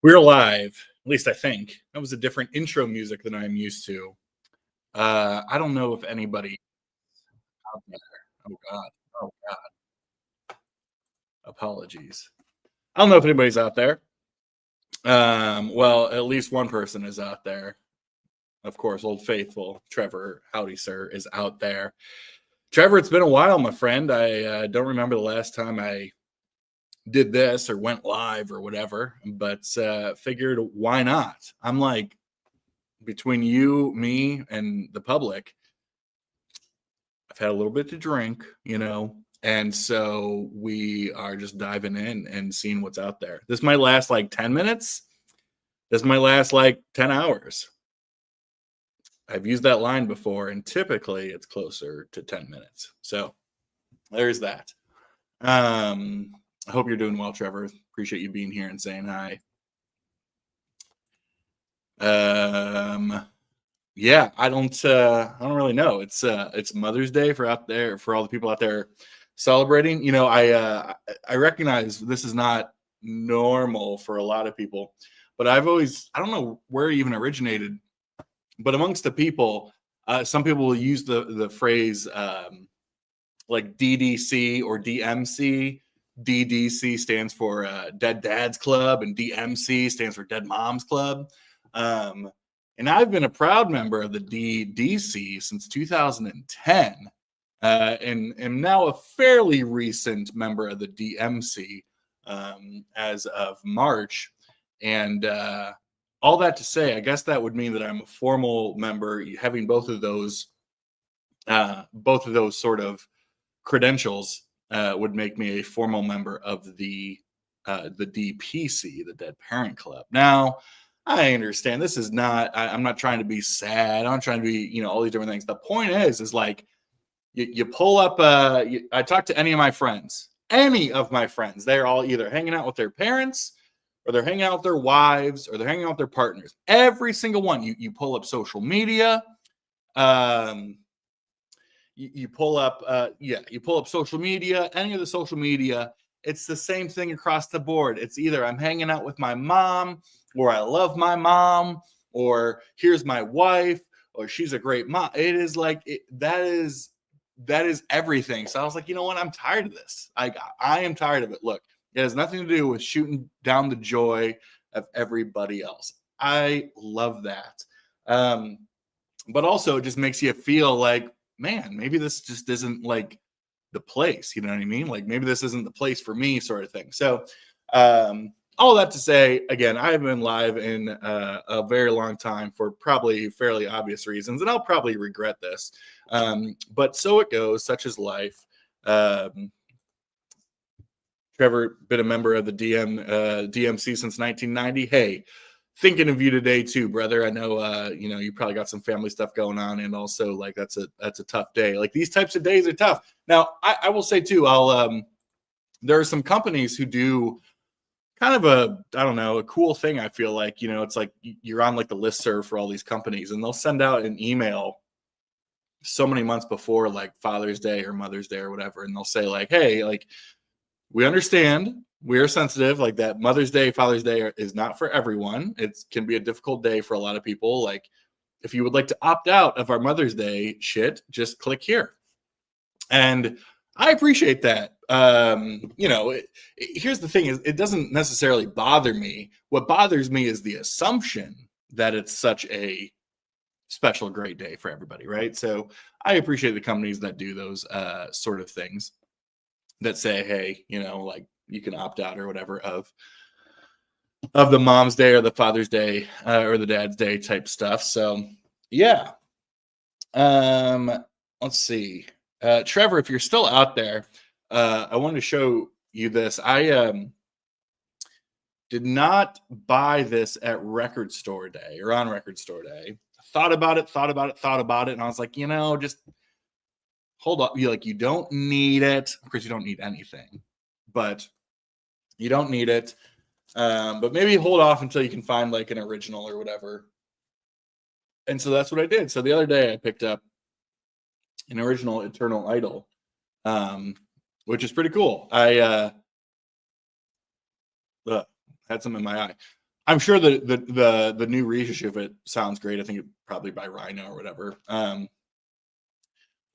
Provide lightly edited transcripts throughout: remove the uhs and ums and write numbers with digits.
We're live. At least I think. That was a different intro music than I'm used to. I don't know if anybody out there. Oh God. Oh God. Apologies. I don't know if anybody's out there. Well, at least one person is out there. Of course, Old Faithful Trevor, howdy sir, is out there. Trevor, it's been a while, my friend. I don't remember the last time I did this or went live or whatever, but figured why not? I'm like, between you, me, and the public, I've had a little bit to drink, and so we are just diving in and seeing what's out there. This might last like 10 minutes. This might last like 10 hours. I've used that line before, and typically it's closer to 10 minutes. So there's that. I hope you're doing well, Trevor. Appreciate you being here and saying hi. Yeah, I don't really know. It's Mother's Day for all the people out there celebrating. I recognize this is not normal for a lot of people, but I don't know where it even originated, but amongst the people, some people will use the phrase like DDC or DMC. DDC stands for Dead Dads Club, and DMC stands for Dead Moms Club. And I've been a proud member of the DDC since 2010, and am now a fairly recent member of the DMC as of March. And all that to say, I guess that would mean that I'm a formal member, having both of those sort of credentials would make me a formal member of the DPC, the Dead Parent Club. Now, I understand this is not, I'm not trying to be sad. I'm not trying to be, all these different things. The point is like, you pull up, I talk to any of my friends, they're all either hanging out with their parents, or they're hanging out with their wives, or they're hanging out with their partners. Every single one, you pull up social media, you pull up social media, any of the social media, it's the same thing across the board. It's either I'm hanging out with my mom, or I love my mom, or here's my wife, or she's a great mom. It is like, that is everything. So I was like, you know what? I'm tired of this. I am tired of it. Look, it has nothing to do with shooting down the joy of everybody else. I love that. But also it just makes you feel like, man, maybe this just isn't like the place, you know what I mean? Like maybe this isn't the place for me, sort of thing. So all that to say, again, I have been live in a very long time for probably fairly obvious reasons, and I'll probably regret this. But so it goes, such is life. Trevor, been a member of the DMC since 1990. Hey, thinking of you today too, brother. I know you probably got some family stuff going on, and also like that's a tough day. Like these types of days are tough. Now, I will say too, there are some companies who do kind of a cool thing. I feel like, it's like you're on like the listserv for all these companies, and they'll send out an email so many months before like Father's Day or Mother's Day or whatever, and they'll say like, hey, like, we understand, we are sensitive, like that Mother's Day, Father's Day is not for everyone. It can be a difficult day for a lot of people. Like, if you would like to opt out of our Mother's Day shit, just click here. And I appreciate that. Here's the thing: is it doesn't necessarily bother me. What bothers me is the assumption that it's such a special, great day for everybody, right? So I appreciate the companies that do those sort of things, that say, hey, like you can opt out or whatever of the Mom's Day or the Father's Day or the Dad's Day type stuff. So yeah. Let's see. Trevor, if you're still out there, I wanted to show you this. I did not buy this at Record Store Day or on Record Store Day. Thought about it, and I was like, just hold up. You don't need it. Of course, you don't need anything, but you don't need it. But maybe hold off until you can find like an original or whatever. And so that's what I did. So the other day I picked up an original Eternal Idol, which is pretty cool. I had some in my eye. I'm sure the new reissue of it sounds great. I think it probably by Rhino or whatever.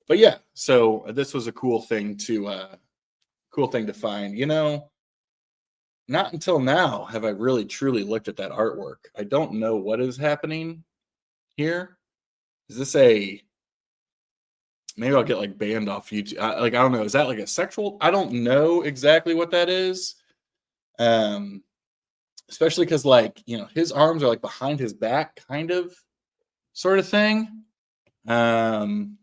But yeah, so this was a cool thing to find. Not until now have I really truly looked at that artwork. I don't know what is happening here. Is this maybe I'll get like banned off YouTube? I don't know. Is that like a sexual? I don't know exactly what that is. Especially because his arms are like behind his back, kind of, sort of thing. And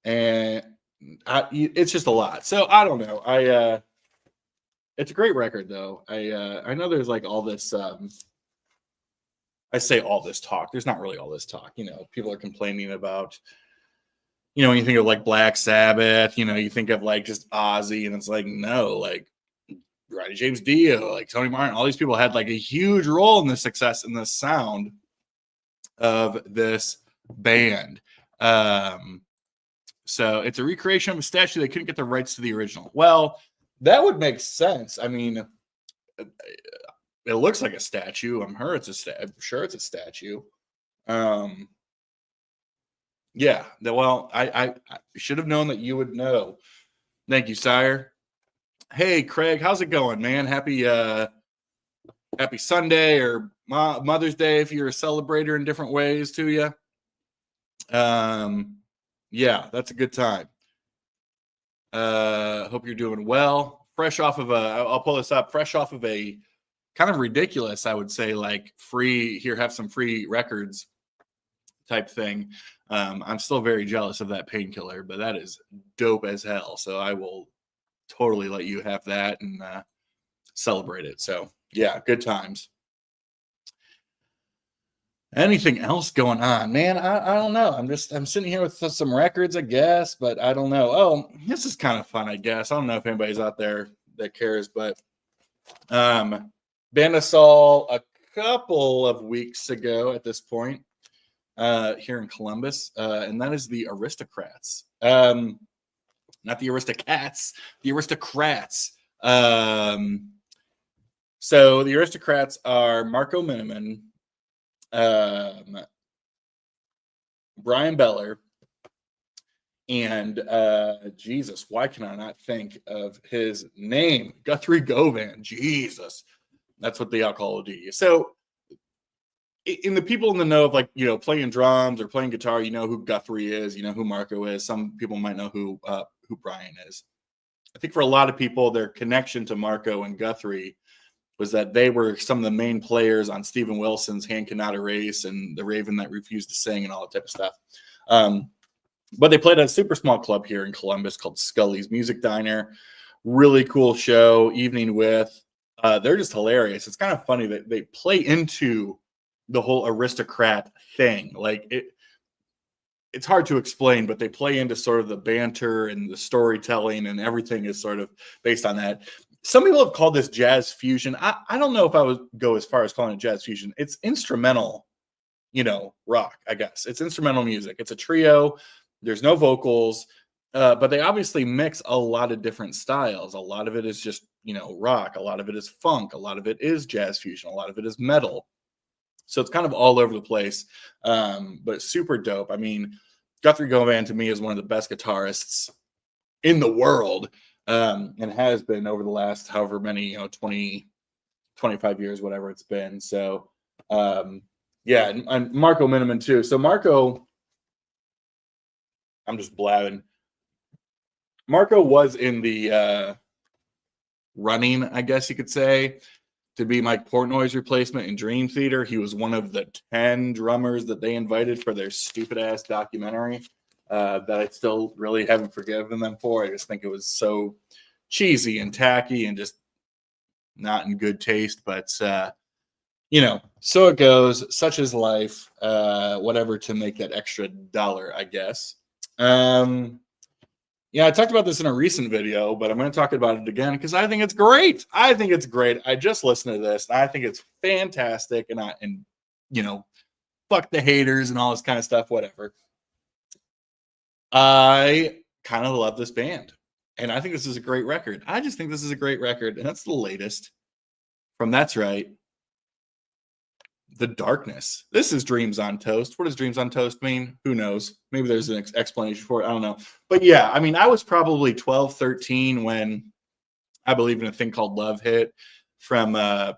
it's just a lot. So I don't know. It's a great record though. I know there's like all this. I say all this talk. There's not really all this talk. People are complaining about. When you think of like Black Sabbath, you think of like just Ozzy, and it's like no, like Ronnie James Dio, like Tony Martin, all these people had like a huge role in the success and the sound of this band. So it's a recreation of a statue. They couldn't get the rights to the original. Well, that would make sense. I mean, it looks like a statue. I'm sure it's a statue. Yeah. Well, I should have known that you would know. Thank you, sire. Hey, Craig, how's it going, man? Happy Sunday or Mother's Day if you're a celebrator in different ways to you. Yeah, that's a good time. Hope you're doing well. I'll pull this up. Fresh off of a kind of ridiculous, I would say, like have some free records type thing. I'm still very jealous of that Painkiller, but that is dope as hell. So I will totally let you have that and celebrate it. So yeah, good times. Anything else going on, man? I don't know. I'm sitting here with some records, I guess, but I don't know. Oh, this is kind of fun, I guess. I don't know if anybody's out there that cares, but band I saw a couple of weeks ago at this point here in Columbus, and that is the Aristocrats. Not the Aristocats, the Aristocrats. So the Aristocrats are Marco Miniman, Brian Beller, and Jesus, why can I not think of his name? Guthrie Govan. Jesus, that's what the alcohol will do you. So in the people in the know of playing drums or playing guitar, you know who Guthrie is, you know who Marco is. Some people might know who Brian is. I think for a lot of people, their connection to Marco and Guthrie was that they were some of the main players on Steven Wilson's Hand Cannot Erase and The Raven That Refused to Sing and all that type of stuff. But they played at a super small club here in Columbus called Scully's Music Diner. Really cool show, evening with. They're just hilarious. It's kind of funny that they play into the whole aristocrat thing. Like it's hard to explain, but they play into sort of the banter and the storytelling, and everything is sort of based on that. Some people have called this jazz fusion. I don't know if I would go as far as calling it jazz fusion. It's instrumental, rock, I guess. It's instrumental music. It's a trio. There's no vocals, but they obviously mix a lot of different styles. A lot of it is just, rock. A lot of it is funk. A lot of it is jazz fusion. A lot of it is metal. So it's kind of all over the place, but super dope. I mean, Guthrie Govan to me is one of the best guitarists in the world, and has been over the last however many, 20, 25 years, whatever it's been. So, yeah, and Marco Miniman too. So Marco, I'm just blabbing. Marco was in the running, I guess you could say, to be Mike Portnoy's replacement in Dream Theater. He was one of the 10 drummers that they invited for their stupid ass documentary that I still really haven't forgiven them for. I just think it was so cheesy and tacky and just not in good taste. But, so it goes. Such is life. Whatever to make that extra dollar, I guess. Yeah, I talked about this in a recent video, but I'm going to talk about it again because I think it's great. I just listened to this, and I think it's fantastic. And fuck the haters and all this kind of stuff, whatever. I kind of love this band, and I think this is a great record. I just think this is a great record, and that's the latest from That's Right. the darkness. This is Dreams on Toast. What does Dreams on Toast mean? Who knows? Maybe there's an explanation for it. I don't know. But yeah, I mean, I was probably 12, 13 when I Believe in a Thing Called Love hit from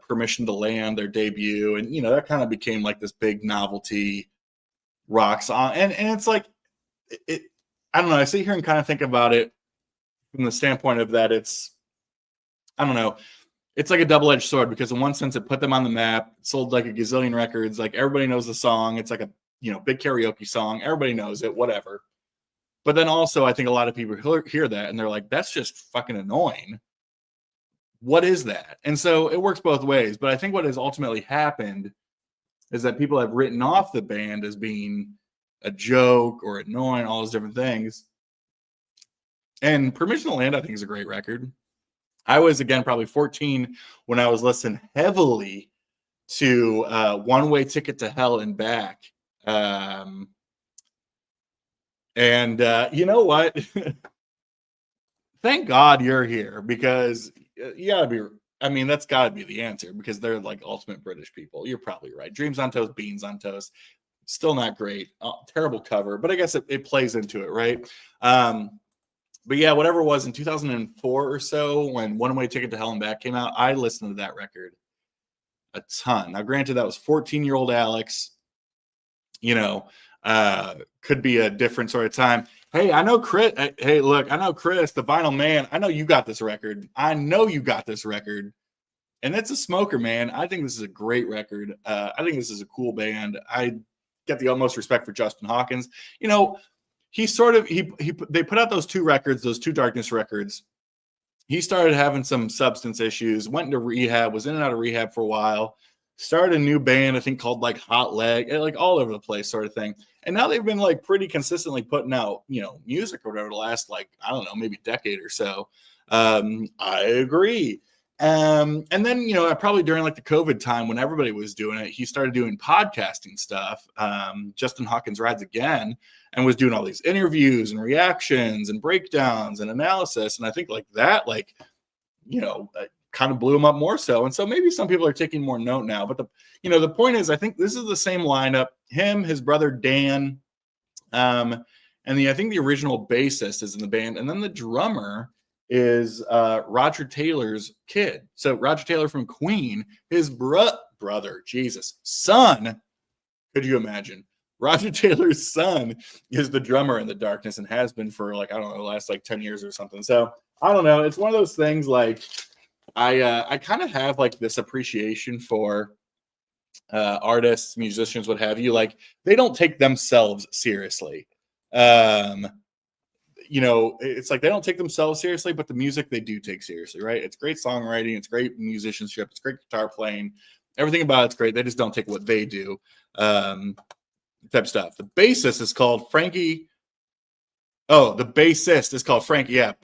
Permission to Land, their debut. And, that kind of became like this big novelty rock song. And it's like, I don't know. I sit here and kind of think about it from the standpoint of that I don't know. It's like a double-edged sword because in one sense it put them on the map, it sold like a gazillion records, like everybody knows the song. It's like a big karaoke song. Everybody knows it, whatever. But then also I think a lot of people hear that and they're like, that's just fucking annoying. What is that? And so it works both ways. But I think what has ultimately happened is that people have written off the band as being a joke or annoying, all those different things. And Permission to Land, I think, is a great record. I was, again, probably 14 when I was listening heavily to One Way Ticket to Hell and Back. And you know what? Thank God you're here because you gotta be, that's gotta be the answer because they're like ultimate British people. You're probably right. Dreams on Toast, Beans on Toast. Still not great. Terrible cover, but I guess it plays into it, right? But yeah, whatever it was in 2004 or so when One Way Ticket to Hell and Back came out, I listened to that record a ton. Now, granted, that was 14-year-old Alex. Could be a different sort of time. Hey, I know Chris. Hey, look, I know Chris, the Vinyl Man. I know you got this record. And it's a smoker, man. I think this is a great record. I think this is a cool band. I get the utmost respect for Justin Hawkins. They put out those two Darkness records. He started having some substance issues, went into rehab, was in and out of rehab for a while, started a new band, I think called like Hot Leg, like all over the place sort of thing. And now they've been like pretty consistently putting out, music or whatever the last, like, I don't know, maybe decade or so. I agree. And then, probably during like the COVID time when everybody was doing it, he started doing podcasting stuff. Justin Hawkins Rides Again, and was doing all these interviews and reactions and breakdowns and analysis. And I think like that, kind of blew him up more so. And so maybe some people are taking more note now, but the point is, I think this is the same lineup, him, his brother, Dan, and I think the original bassist is in the band. And then the drummer is Roger Taylor's kid. So Roger Taylor from Queen, his son. Could you imagine? Roger Taylor's son is the drummer in the Darkness and has been for like, I don't know, the last like 10 years or something. So I don't know. It's one of those things like I kind of have like this appreciation for artists, musicians, what have you. Like they don't take themselves seriously. It's like they don't take themselves seriously, but the music they do take seriously, right? It's great songwriting, it's great musicianship, it's great guitar playing, everything about it's great. They just don't take what they do, type stuff. The bassist is called Frankie. Oh, the bassist is called Frankie. Yeah.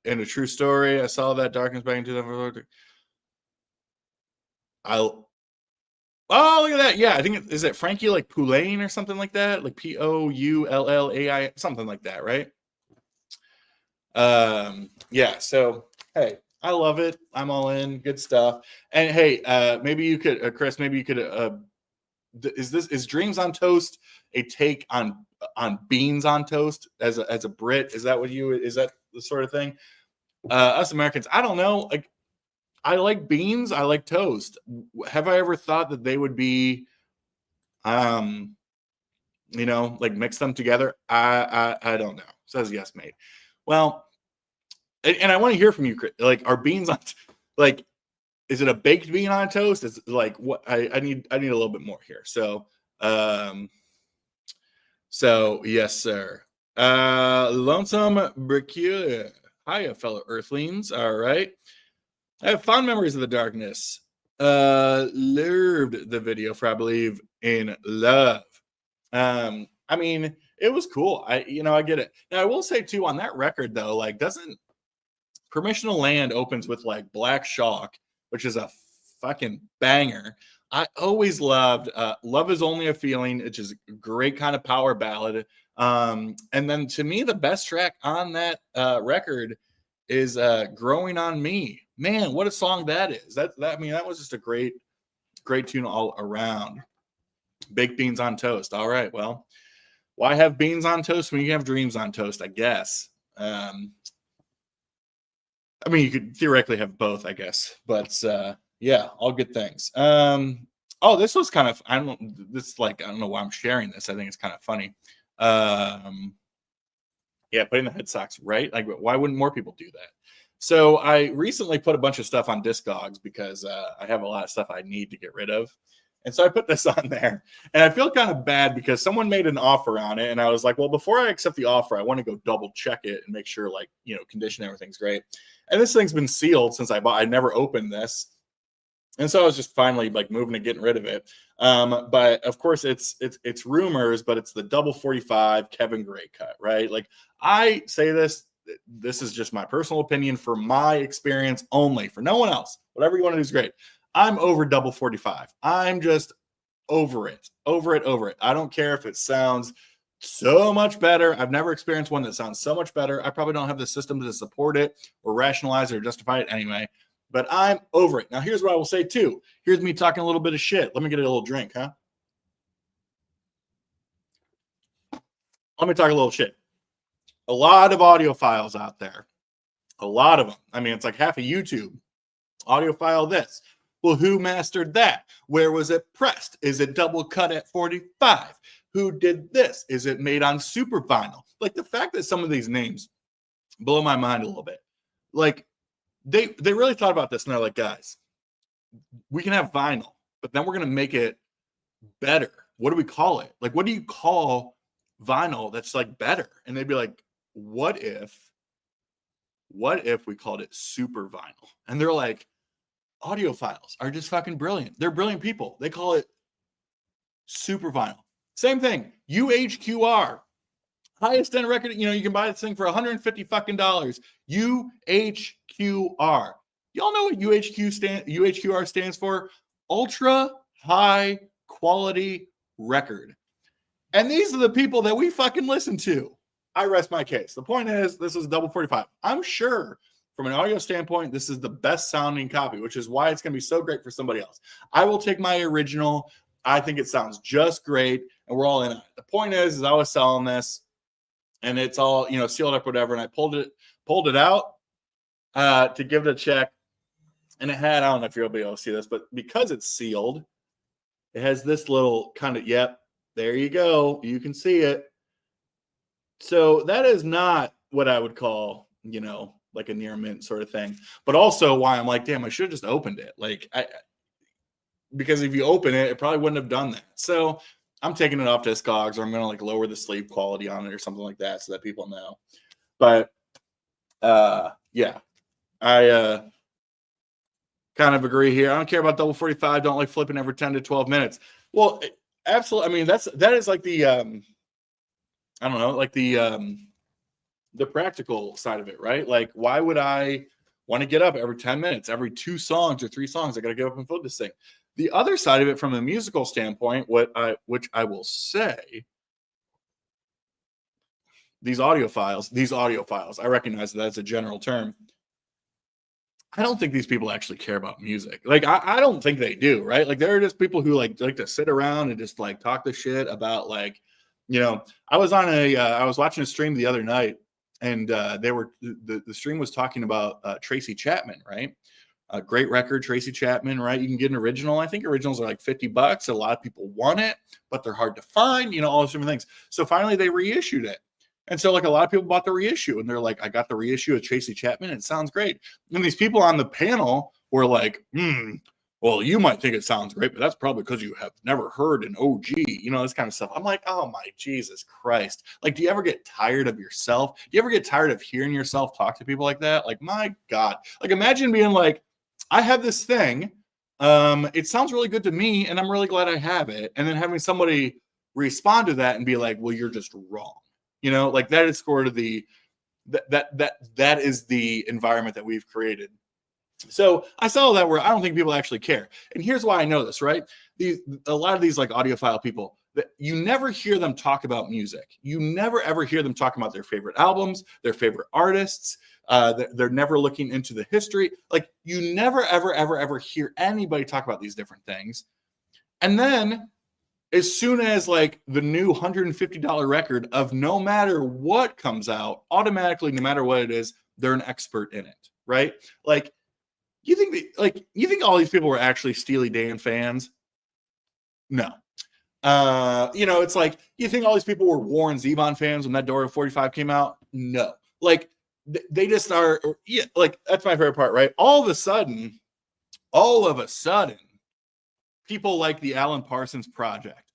In A True Story, I saw that Darkness back in 2004. Oh, look at that. Yeah, I think is it Frankie like Poulain or something like that? Like Poullai, something like that, right? Yeah, so hey, I love it. I'm all in. Good stuff. And hey, maybe you could, Chris, is Dreams on Toast a take on Beans on Toast as a Brit? Is that the sort of thing? Us Americans, I don't know. Like, I like beans. I like toast. Have I ever thought that they would be, like mix them together? I don't know. Says yes, mate. Well, and I want to hear from you, Chris. Like, are beans on, like, is it a baked bean on toast? Is like what I need a little bit more here. So yes, sir. Lonesome Bricule. Hiya, fellow Earthlings. All right. I have fond memories of the Darkness. Loved the video for I Believe in Love. It was cool. I get it. Now I will say too, on that record though, like doesn't Permission to Land opens with like Black Shock, which is a fucking banger. I always loved Love Is Only a Feeling, which is a great kind of power ballad. And then to me, the best track on that record is Growing on Me. Man, what a song that is. That was just a great Great tune all around. Baked beans on toast. All right. Well, why have beans on toast when you have dreams on toast? I guess. I mean, you could theoretically have both, I guess. But yeah, all good things. Oh, this was kind of, I don't know why I'm sharing this. I think it's kind of funny. Yeah, putting the head socks, right? Like, why wouldn't more people do that? So I recently put a bunch of stuff on Discogs because I have a lot of stuff I need to get rid of. And so I put this on there. And I feel kind of bad because someone made an offer on it. And I was like, well, before I accept the offer, I want to go double check it and make sure, like, condition, everything's great. And this thing's been sealed since I never opened this. And so I was just finally like moving and getting rid of it. But of course it's rumors, but it's the double 45 Kevin Gray cut, right? Like, I say this is just my personal opinion for my experience only, for no one else. Whatever you want to do is great. I'm over double 45. I'm just over it. I don't care if it sounds so much better. I've never experienced one that sounds so much better. I probably don't have the system to support it or rationalize it or justify it anyway. But I'm over it. Now, here's what I will say, too. Here's me talking a little bit of shit. Let me get a little drink, huh? Let me talk a little shit. A lot of audiophiles out there. A lot of them. I mean, it's like half of YouTube. Audiophile this. Well, who mastered that? Where was it pressed? Is it double cut at 45? Who did this? Is it made on super vinyl? Like, the fact that some of these names blow my mind a little bit. Like, They really thought about this, and they're like, guys, we can have vinyl, but then we're going to make it better. What do we call it? Like, what do you call vinyl that's like better? And they'd be like, what if we called it super vinyl? And they're like, audiophiles are just fucking brilliant. They're brilliant people. They call it super vinyl. Same thing. UHQR. Highest end record, you can buy this thing for $150 fucking dollars. UHQR. Y'all know what UHQR stands for? Ultra high quality record. And these are the people that we fucking listen to. I rest my case. The point is, this is a double 45. I'm sure from an audio standpoint, this is the best sounding copy, which is why it's going to be so great for somebody else. I will take my original. I think it sounds just great, and we're all in on it. The point is I was selling this, and it's all, sealed up, whatever. And I pulled it out to give it a check. And it had, I don't know if you'll be able to see this, but because it's sealed, it has this little kind of, yep, there you go. You can see it. So that is not what I would call, like a near mint sort of thing. But also why I'm like, damn, I should have just opened it. Like, because if you open it, it probably wouldn't have done that. So I'm taking it off Discogs, or I'm going to like lower the sleeve quality on it or something like that so that people know. But yeah, I kind of agree here. I don't care about double 45. Don't like flipping every 10 to 12 minutes. Well, absolutely. I mean, that is like the I don't know, like the practical side of it, right? Like, why would I want to get up every 10 minutes, every 2 songs or 3 songs? I got to get up and flip this thing. The other side of it, from a musical standpoint, which I will say, these audiophiles, I recognize that that's a general term. I don't think these people actually care about music. Like, I don't think they do, right? Like, there are just people who like to sit around and just like talk the shit about, like, I was watching a stream the other night, and the stream was talking about Tracy Chapman, right? A great record, Tracy Chapman, right? You can get an original. I think originals are like $50. A lot of people want it, but they're hard to find, all those different things. So finally they reissued it. And so like a lot of people bought the reissue, and they're like, I got the reissue of Tracy Chapman. And it sounds great. And these people on the panel were like, well, you might think it sounds great, but that's probably because you have never heard an OG, this kind of stuff. I'm like, oh my Jesus Christ. Like, do you ever get tired of yourself? Do you ever get tired of hearing yourself talk to people like that? Like, my God. Like, imagine being like, I have this thing. It sounds really good to me, and I'm really glad I have it. And then having somebody respond to that and be like, well, you're just wrong. Like, that is sort of that is the environment that we've created. So I saw that where I don't think people actually care. And here's why I know this, right? A lot of these like audiophile people, that you never hear them talk about music. You never ever hear them talk about their favorite albums, their favorite artists. They're never looking into the history. Like, you never ever hear anybody talk about these different things. And then as soon as like the new $150 record of no matter what comes out, automatically, no matter what it is, they're an expert in it, right? Like, you think all these people were actually Steely Dan fans? No. It's like, you think all these people were Warren Zevon fans when that Dora 45 came out? No. Like, they just are. Yeah, like, that's my favorite part, right? All of a sudden, people like the Alan Parsons Project.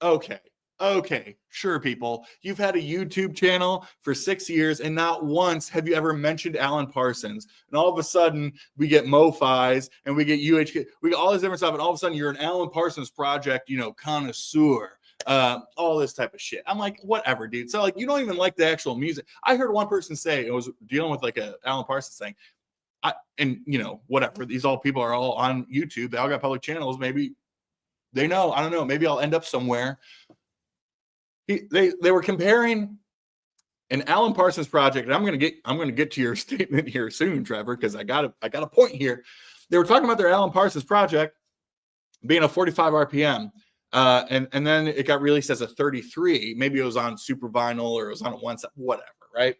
Okay, sure, people. You've had a YouTube channel for 6 years, and not once have you ever mentioned Alan Parsons. And all of a sudden, we get MoFis, and we get UHK, we get all this different stuff, and all of a sudden, you're an Alan Parsons Project, connoisseur. All this type of shit. I'm like, whatever, dude. So, like, you don't even like the actual music. I heard one person say, it was dealing with like a Alan Parsons thing. Whatever. These all people are all on YouTube. They all got public channels. Maybe they know. I don't know. Maybe I'll end up somewhere. They were comparing an Alan Parsons Project, and I'm gonna get to your statement here soon, Trevor, because I got a point here. They were talking about their Alan Parsons Project being a 45 RPM, and then it got released as a 33. Maybe it was on Super Vinyl or it was on whatever, right?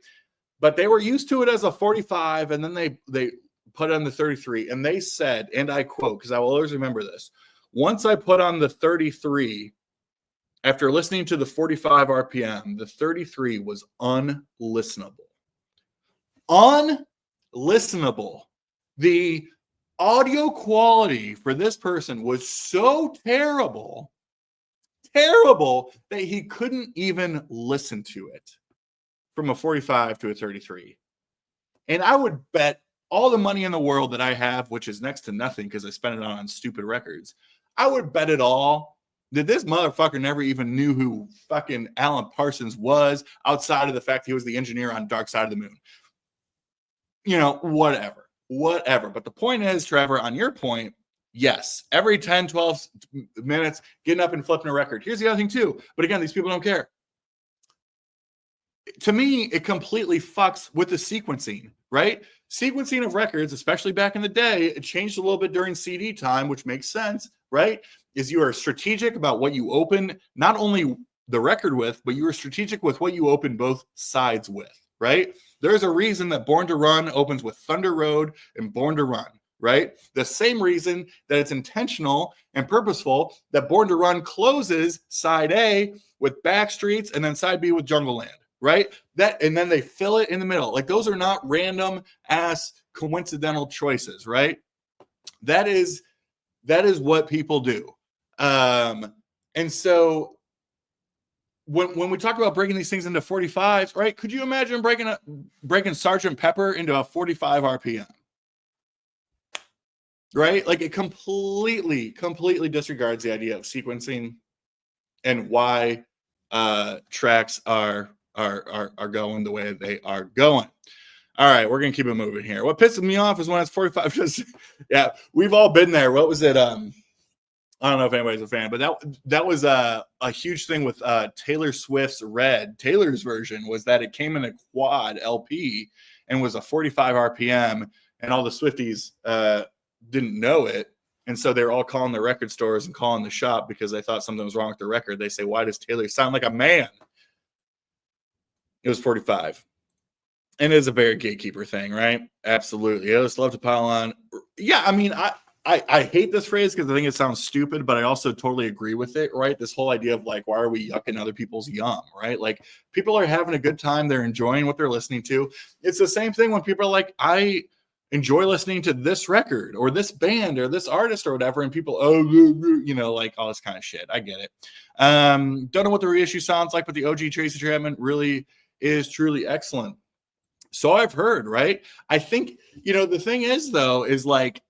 But they were used to it as a 45, and then they put on the 33, and they said, and I quote, because I will always remember this: once I put on the 33, after listening to the 45 RPM, the 33 was unlistenable. Unlistenable. The audio quality for this person was so terrible that he couldn't even listen to it from a 45 to a 33. And I would bet all the money in the world that I have, which is next to nothing because I spent it on stupid records, I would bet it all that this motherfucker never even knew who fucking Alan Parsons was, outside of the fact he was the engineer on Dark Side of the Moon. Whatever. But the point is, Trevor, on your point, yes, every 10, 12 minutes, getting up and flipping a record. Here's the other thing too. But again, these people don't care. To me, it completely fucks with the sequencing, right? Sequencing of records, especially back in the day, it changed a little bit during CD time, which makes sense, right? Is you are strategic about what you open, not only the record with, but you are strategic with what you open both sides with, right? There's a reason that Born to Run opens with Thunder Road and Born to Run, right? The same reason that it's intentional and purposeful that Born to Run closes side A with Backstreets and then side B with Jungle Land, right? And then they fill it in the middle. Like, those are not random ass coincidental choices, right? That is what people do. And so when we talk about breaking these things into 45s, right? Could you imagine breaking Sgt. Pepper into a 45 RPM? Right? Like, it completely disregards the idea of sequencing and why tracks are going the way they are going. All right, we're gonna keep it moving here. What pisses me off is when it's 45. Yeah, we've all been there. What was it? I don't know if anybody's a fan, but that was a huge thing with Taylor Swift's Red. Taylor's version was that it came in a quad LP and was a 45 RPM, and all the Swifties didn't know it. And so they're all calling the record stores and calling the shop because they thought something was wrong with the record. They say, why does Taylor sound like a man? It was 45. And it is a very gatekeeper thing, right? Absolutely. I just love to pile on. Yeah, I mean, I hate this phrase because I think it sounds stupid, but I also totally agree with it, right? This whole idea of like, why are we yucking other people's yum, right? Like, people are having a good time. They're enjoying what they're listening to. It's the same thing when people are like, I enjoy listening to this record or this band or this artist or whatever. And people, like all this kind of shit. I get it. Don't know what the reissue sounds like, but the OG Tracy Chapman really is truly excellent. So I've heard, right? I think, the thing is, though, is like,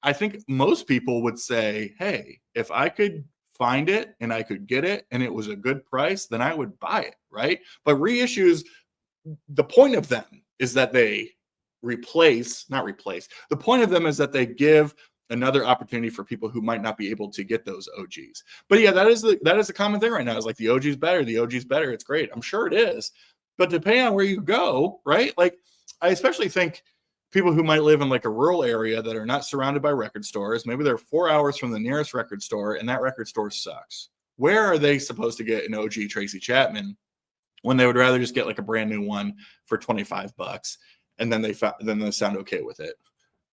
I think most people would say, hey, if I could find it and I could get it and it was a good price, then I would buy it, right? But reissues, the point of them is that they not replace. The point of them is that they give another opportunity for people who might not be able to get those OGs. But yeah, that is the common thing right now. Is like, the OG's better. The OG's better. It's great. I'm sure it is. But depending on where you go, right? Like, I especially think people who might live in like a rural area that are not surrounded by record stores. Maybe they're 4 hours from the nearest record store, and that record store sucks. Where are they supposed to get an OG Tracy Chapman when they would rather just get like a brand new one for $25, and then they sound okay with it?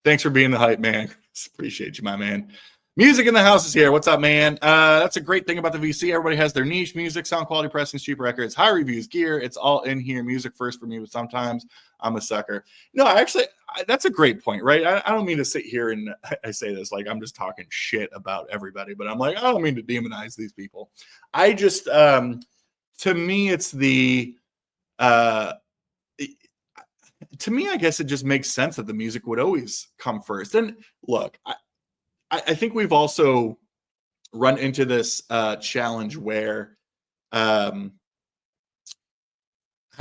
Thanks for being the hype, man. Appreciate you, my man. Music in the house is here. What's up, man? That's a great thing about the VC. Everybody has their niche: music, sound quality, pressings, cheap records, high reviews, gear. It's all in here. Music first for me, but sometimes I'm a sucker. No, that's a great point, right? I don't mean to sit here and I say this like I'm just talking shit about everybody, but I'm like, I don't mean to demonize these people. I just, to me, it's the, to me, I guess it just makes sense that the music would always come first. And look, I think we've also run into this challenge where, how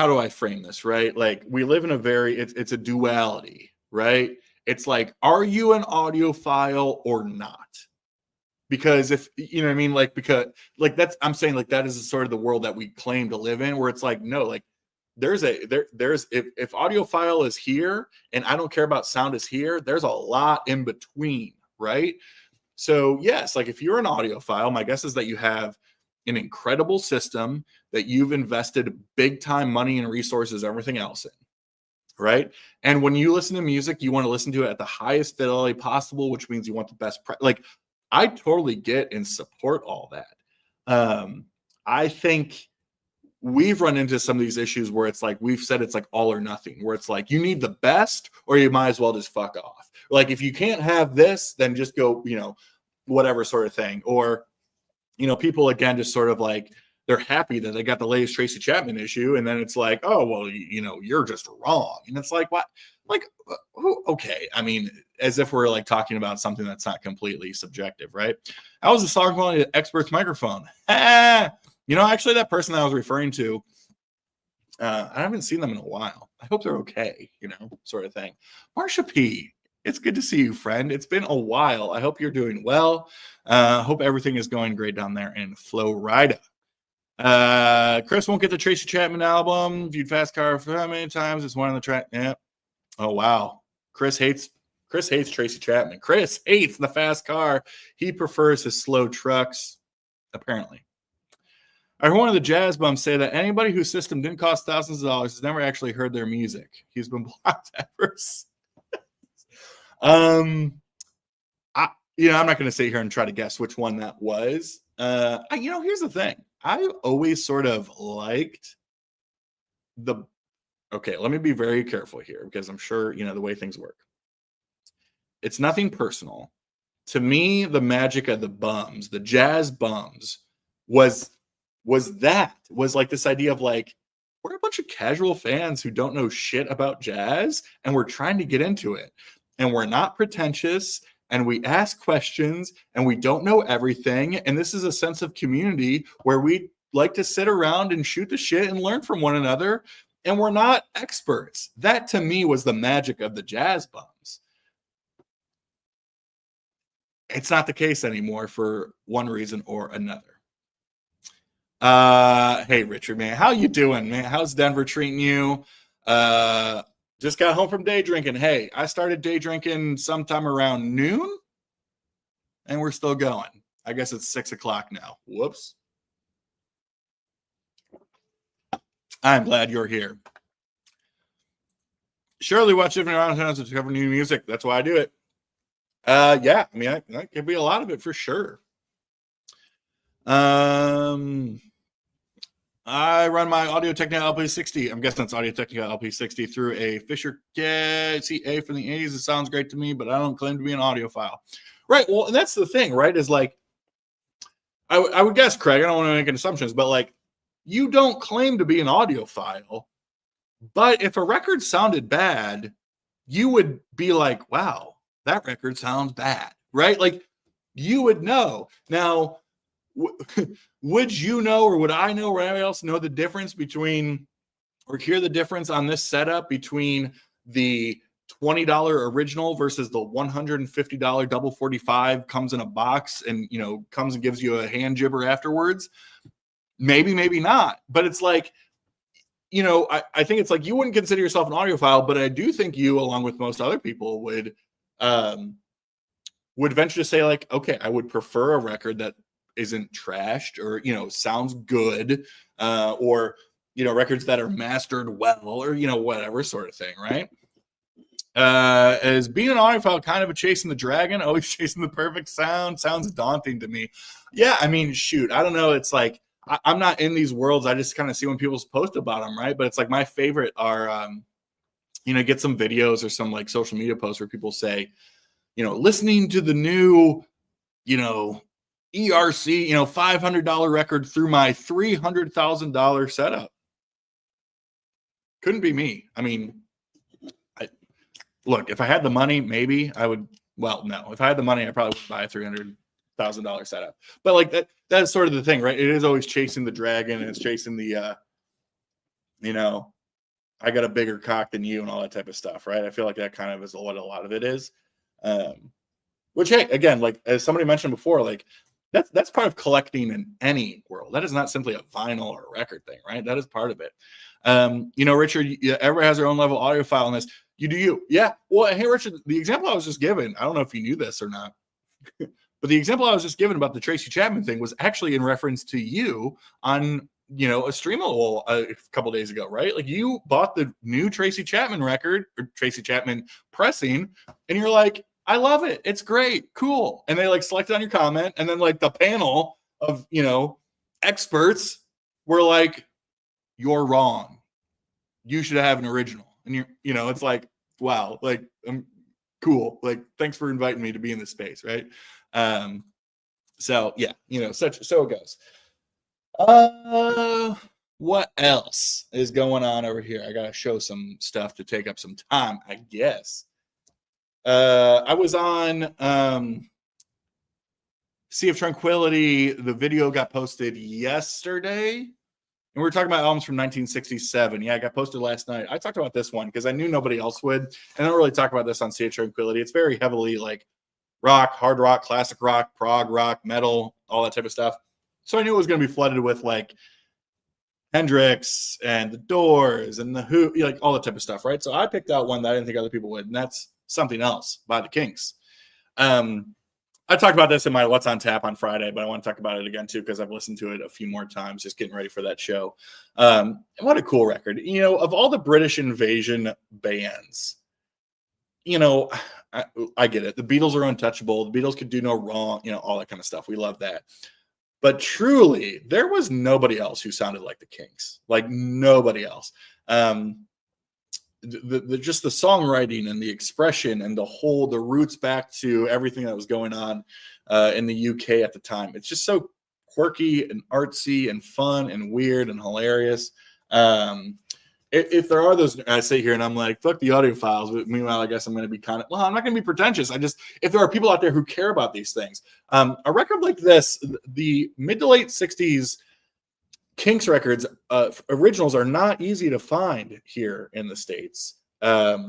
do I frame this, right? Like we live in it's a duality, right? It's like, are you an audiophile or not? Because if, you know what I mean? Like, because like I'm saying like that is sort of the world that we claim to live in, where it's like, no, like there's if audiophile is here and I don't care about sound is here, there's a lot in between. Right. So yes, like if you're an audiophile, my guess is that you have an incredible system that you've invested big time money and resources, everything else in. Right. And when you listen to music, you want to listen to it at the highest fidelity possible, which means you want the best. Like I totally get and support all that. I think we've run into some of these issues where it's like we've said it's like all or nothing, where it's like you need the best or you might as well just fuck off. Like if you can't have this, then just go, you know, whatever sort of thing. Or, you know, people again just sort of like they're happy that they got the latest Tracy Chapman issue, and then it's like, oh well, you know, you're just wrong. And it's like, what? Like, okay. I mean, as if we're like talking about something that's not completely subjective, right? How was the song quality expert's microphone? You know, actually, that person that I was referring to, I haven't seen them in a while. I hope they're okay, you know, sort of thing. Marsha P., it's good to see you, friend. It's been a while. I hope you're doing well. Hope everything is going great down there in Florida. Chris won't get the Tracy Chapman album. Viewed Fast Car for how many times? It's one on the track. Yeah. Oh, wow. Chris hates Tracy Chapman. Chris hates the fast car. He prefers his slow trucks, apparently. I heard one of the jazz bums say that anybody whose system didn't cost thousands of dollars has never actually heard their music. He's been blocked ever since. I'm not going to sit here and try to guess which one that was. Here's the thing. I always sort of liked okay, let me be very careful here because I'm sure, you know, the way things work. It's nothing personal. To me, the magic of the bums, the jazz bums, was like this idea of like, we're a bunch of casual fans who don't know shit about jazz and we're trying to get into it. And we're not pretentious and we ask questions and we don't know everything. And this is a sense of community where we like to sit around and shoot the shit and learn from one another. And we're not experts. That to me was the magic of the jazz bums. It's not the case anymore for one reason or another. Hey, Richard, man, how you doing, man? How's Denver treating you? Just got home from day drinking. Hey, I started day drinking sometime around noon, and we're still going. I guess it's 6 o'clock now. Whoops. I'm glad you're here. Surely watch different around towns to discover new music. That's why I do it. Yeah, I mean, that could be a lot of it for sure. I run my Audio-Technica LP60. I'm guessing it's Audio-Technica LP60 through a Fisher CA from the 80s. It sounds great to me, but I don't claim to be an audiophile. Right. Well, and that's the thing, right? Is like, I would guess, Craig, I don't want to make any assumptions, but like, you don't claim to be an audiophile, but if a record sounded bad, you would be like, wow, that record sounds bad, right? Like, you would know. Now, would you know, or would I know, or anybody else know the difference between, or hear the difference on this setup between the $20 original versus the $150 double 45 comes in a box and, you know, comes and gives you a hand jibber afterwards? Maybe, maybe not. But it's like, I think it's like you wouldn't consider yourself an audiophile, but I do think you, along with most other people, would venture to say like, okay, I would prefer a record that isn't trashed or, sounds good, or, records that are mastered well or, whatever sort of thing, right? As being an audiophile, kind of a chasing the dragon, always chasing the perfect sound, sounds daunting to me. Yeah, I mean, shoot, I don't know. It's like, I'm not in these worlds. I just kind of see when people post about them, right? But it's like my favorite are, get some videos or some like social media posts where people say, listening to the new, ERC, $500 record through my $300,000 setup. Couldn't be me. I mean, look, if I had the money, maybe I would. Well, no, if I had the money, I probably would buy a $300,000 setup. But like that's sort of the thing, right? It is always chasing the dragon, and it's chasing the, I got a bigger cock than you and all that type of stuff, right? I feel like that kind of is what a lot of it is. Which, hey, again, like as somebody mentioned before, like that's part of collecting in any world. That is not simply a vinyl or a record thing, right? That is part of it. Richard, everybody has their own level of audiophile in this. You do you. Yeah. Well, hey, Richard, the example I was just given, I don't know if you knew this or not, but the example I was just given about the Tracy Chapman thing was actually in reference to you on, a stream a couple days ago, right? Like you bought the new Tracy Chapman record or Tracy Chapman pressing, and you're like, I love it. It's great. Cool. And they like selected on your comment. And then like the panel of, experts were like, you're wrong. You should have an original. And it's like, wow, like I'm cool. Like, thanks for inviting me to be in this space. Right. So yeah, so it goes. What else is going on over here? I got to show some stuff to take up some time, I guess. I was on Sea of Tranquility. The video got posted yesterday, and we were talking about albums from 1967. Yeah, it got posted last night. I talked about this one because I knew nobody else would, and I don't really talk about this on Sea of Tranquility. It's very heavily like rock, hard rock, classic rock, prog rock, metal, all that type of stuff. So I knew it was going to be flooded with like Hendrix and the Doors and the Who, like all that type of stuff, right? So I picked out one that I didn't think other people would, and that's Something Else by the Kinks. I talked about this in my What's on Tap on Friday, but I want to talk about it again too because I've listened to it a few more times, just getting ready for that show. And what a cool record! Of all the British invasion bands, I get it. The Beatles are untouchable. The Beatles could do no wrong. All that kind of stuff. We love that. But truly, there was nobody else who sounded like the Kinks. Like nobody else. Just the songwriting and the expression and the roots back to everything that was going on in the UK at the time. It's just so quirky and artsy and fun and weird and hilarious. If there are those, I sit here and I'm like, fuck the audiophiles. But meanwhile, I guess I'm going to be I'm not going to be pretentious. If there are people out there who care about these things, a record like this, the mid to late 60s Kinks records, originals are not easy to find here in the States at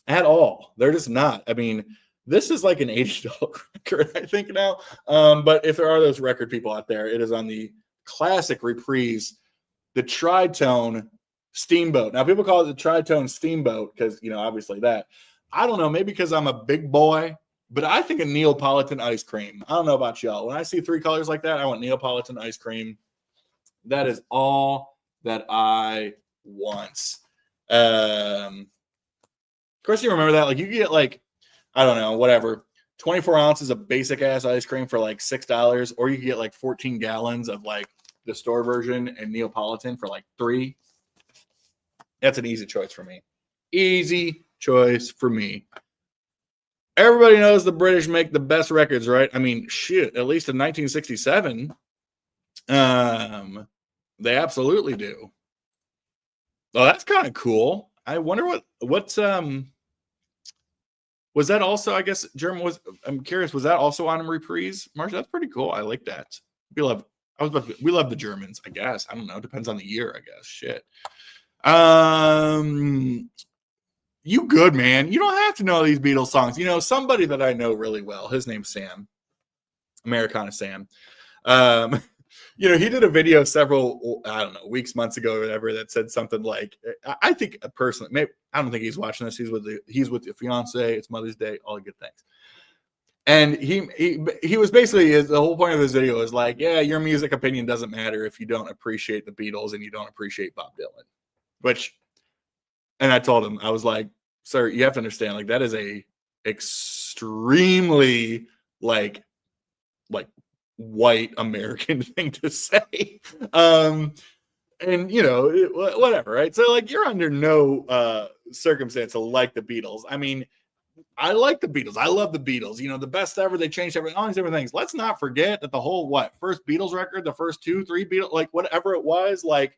all. They're just not. I mean, this is like an $80 record, I think now. But if there are those record people out there, it is on the classic reprise, the Tritone Steamboat. Now, people call it the Tritone Steamboat because, obviously that. I don't know, maybe because I'm a big boy, but I think of Neapolitan ice cream. I don't know about y'all. When I see three colors like that, I want Neapolitan ice cream. That is all that I want. Of course, you remember that. Like, you get like, I don't know, whatever, 24 ounces of basic ass ice cream for like $6, or you can get like 14 gallons of like the store version and Neapolitan for like $3. That's an easy choice for me. Easy choice for me. Everybody knows the British make the best records, right? I mean, shit, at least in 1967. They absolutely do. Oh, that's kind of cool. I wonder what's was that also, I guess, I'm curious, was that also on a reprise? Marsha, that's pretty cool. I like that. We love the Germans, I guess. I don't know. Depends on the year, I guess. Shit. You good, man. You don't have to know these Beatles songs. Somebody that I know really well, his name's Sam. Americana Sam. You know, he did a video several, I don't know, weeks, months ago or whatever that said something like, I think personally, maybe, I don't think he's watching this. He's with the fiance. It's Mother's Day, all the good things. And he was basically, the whole point of his video is like, yeah, your music opinion doesn't matter if you don't appreciate the Beatles and you don't appreciate Bob Dylan. And I told him, I was like, sir, you have to understand, like, that is a extremely like white American thing to say. And you know, whatever, right? So like, you're under no circumstance to like the Beatles. I mean, I like the Beatles. I love the Beatles. You know, the best ever. They changed everything, all these different things. Let's not forget that the whole first Beatles record, the first 2, 3 Beatles, like whatever it was, like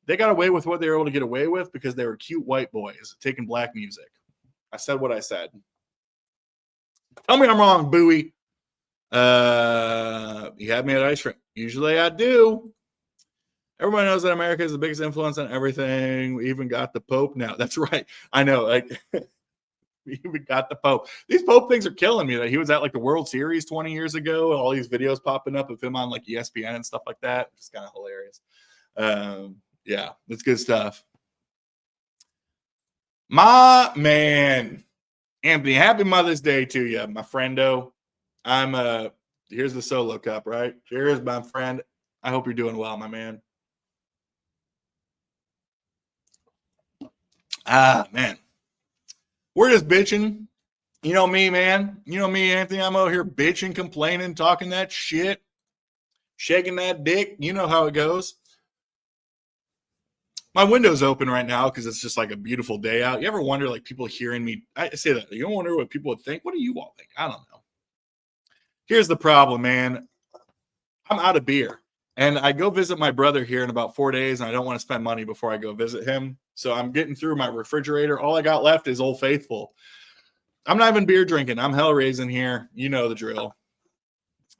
they got away with what they were able to get away with because they were cute white boys taking black music. I said what I said. Tell me I'm wrong, Bowie. You had me at ice cream. Usually I do. Everybody knows that America is the biggest influence on everything. We even got the Pope now. That's right. I know. Like, we even got the Pope. These Pope things are killing me. That he was at like the World Series 20 years ago. All these videos popping up of him on like ESPN and stuff like that. It's kind of hilarious. Yeah, that's good stuff. My man, Anthony, happy Mother's Day to you, my friendo. Here's the solo cup, right? Cheers, my friend. I hope you're doing well, my man. Man. We're just bitching. You know me, man. You know me, Anthony. I'm out here bitching, complaining, talking that shit, shaking that dick. You know how it goes. My window's open right now because it's just like a beautiful day out. You ever wonder, like, people hearing me? I say that. You don't wonder what people would think? What do you all think? I don't know. Here's the problem, man. I'm out of beer. And I go visit my brother here in about 4 days, and I don't want to spend money before I go visit him. So I'm getting through my refrigerator. All I got left is Old Faithful. I'm not even beer drinking. I'm hell raising here. You know the drill.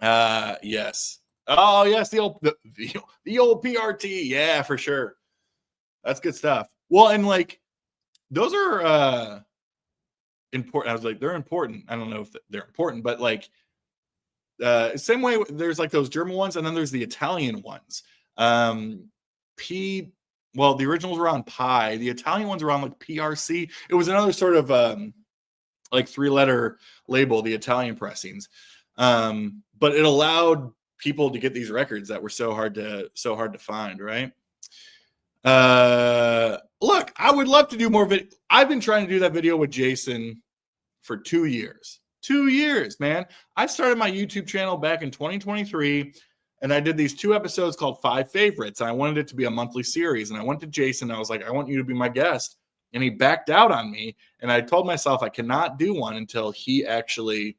Yes. Oh, yes, the old PRT. Yeah, for sure. That's good stuff. Well, and like, those are important. I was like, they're important. I don't know if they're important, but like, same way there's like those German ones, and then there's the Italian ones. Well, the originals were on Pi. The Italian ones were on like PRC. It was another sort of like 3-letter label, the Italian pressings. But it allowed people to get these records that were so hard to find, right? Look, I would love to do more video. I've been trying to do that video with Jason for 2 years. 2 years, man. I started my YouTube channel back in 2023, and I did these 2 episodes called 5 Favorites. And I wanted it to be a monthly series. And I went to Jason. I was like, I want you to be my guest. And he backed out on me. And I told myself I cannot do one until he actually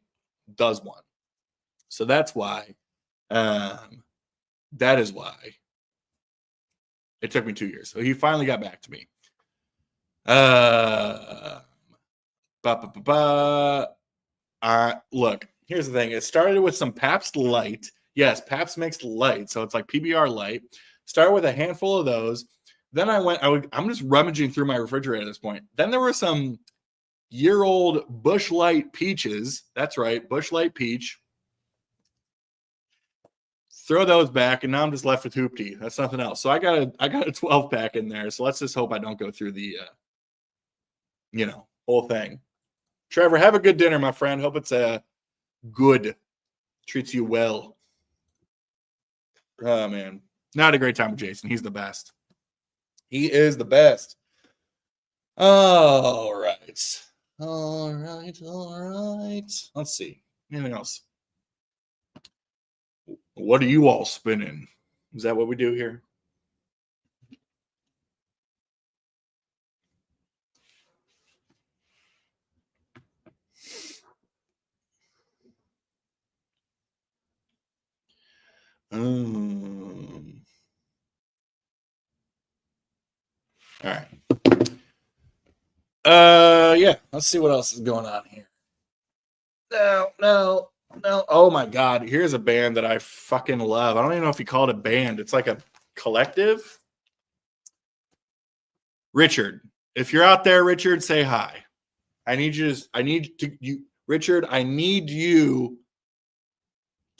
does one. So that's why. That is why it took me 2 years. So he finally got back to me. Look, here's the thing. It started with some Pabst Light. Yes, Pabst makes light. So it's like PBR Light. Started with a handful of those. Then I'm just rummaging through my refrigerator at this point. Then there were some year-old Busch Light peaches. That's right, Busch Light peach. Throw those back, and now I'm just left with Hoopty. That's nothing else. So I got a 12-pack in there. So let's just hope I don't go through the whole thing. Trevor, have a good dinner, my friend. Hope it's good. Treats you well. Oh, man. Not a great time with Jason. He's the best. He is the best. All right. Let's see. Anything else? What are you all spinning? Is that what we do here? All right. Yeah. Let's see what else is going on here. No. Oh my God. Here's a band that I fucking love. I don't even know if you call it a band. It's like a collective. Richard. If you're out there, Richard, say hi. Richard, I need you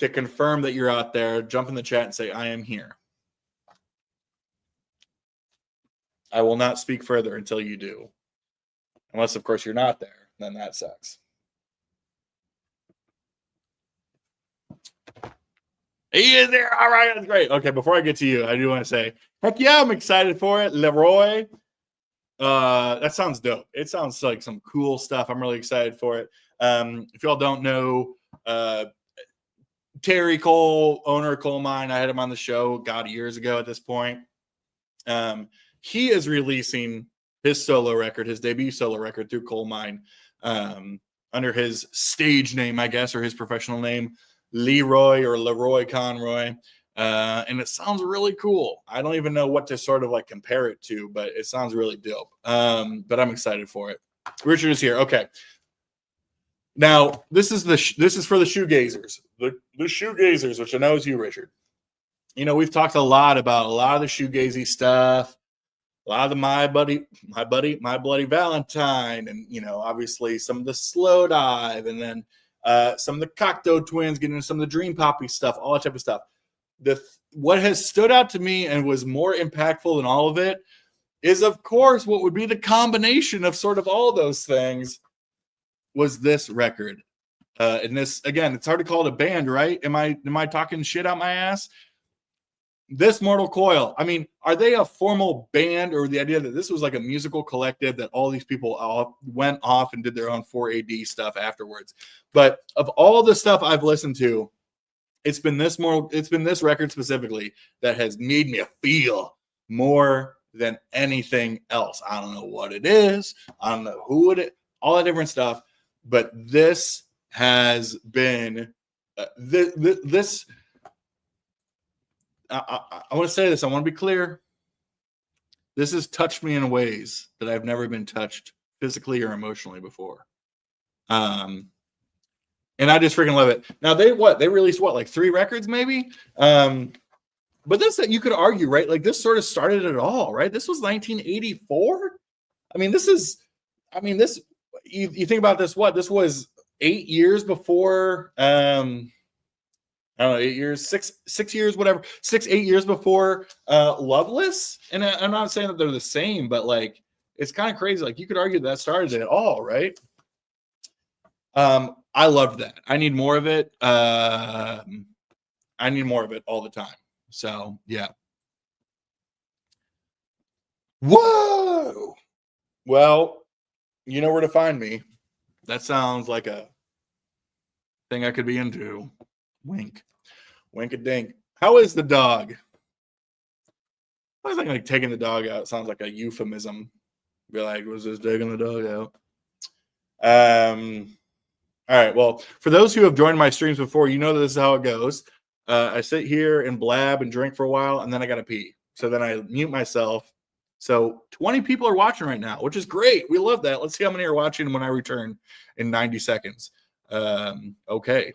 to confirm that you're out there, jump in the chat and say, I am here. I will not speak further until you do. Unless, of course, you're not there. Then that sucks. He is there. All right, that's great. Okay, before I get to you, I do want to say, heck yeah, I'm excited for it. Leroy. That sounds dope. It sounds like some cool stuff. I'm really excited for it. If y'all don't know, Terry Cole, owner of Coal Mine, I had him on the show, God, years ago at this point. He is releasing his solo record, his debut solo record through Coal Mine, under his stage name, I guess, or his professional name, Leroy Conroy. And it sounds really cool. I don't even know what to sort of like compare it to, but it sounds really dope. But I'm excited for it. Richard is here. Okay. Now this is for the shoegazers, the shoegazers, which I know is you, Richard. You know, we've talked a lot about a lot of the shoegazy stuff, a lot of the My Bloody Valentine, and you know, obviously some of the Slow Dive, and then some of the Cocteau Twins, getting into some of the Dream Poppy stuff, all that type of stuff. What has stood out to me and was more impactful than all of it is, of course, what would be the combination of sort of all of those things was this record. And this, again, it's hard to call it a band, right? Am I talking shit out my ass? This Mortal Coil, I mean, are they a formal band, or the idea that this was like a musical collective that all these people all went off and did their own 4AD stuff afterwards? But of all the stuff I've listened to, it's been this record specifically that has made me feel more than anything else. I don't know what it is. I don't know who it is, all that different stuff. But this has been this. I want to say this. I want to be clear. This has touched me in ways that I've never been touched physically or emotionally before. And I just freaking love it. Now they released like 3 records maybe. But this, you could argue, right? Like this sort of started it all, right? This was 1984. You think about this, this was 8 years before, I don't know, 8 years, 6 years, whatever, 8 years before Loveless. And I'm not saying that they're the same, but like, it's kind of crazy. Like you could argue that started it all, right? I loved that. I need more of it. I need more of it all the time. So yeah. Whoa. Well, you know where to find me. That sounds like a thing I could be into. Wink. Wink a dink. How is the dog? I was like taking the dog out sounds like a euphemism. Be like, was this taking the dog out? All right. Well, for those who have joined my streams before, you know that this is how it goes. I sit here and blab and drink for a while, and then I got to pee. So then I mute myself. So 20 people are watching right now, which is great. We love that. Let's see how many are watching when I return in 90 seconds. Okay.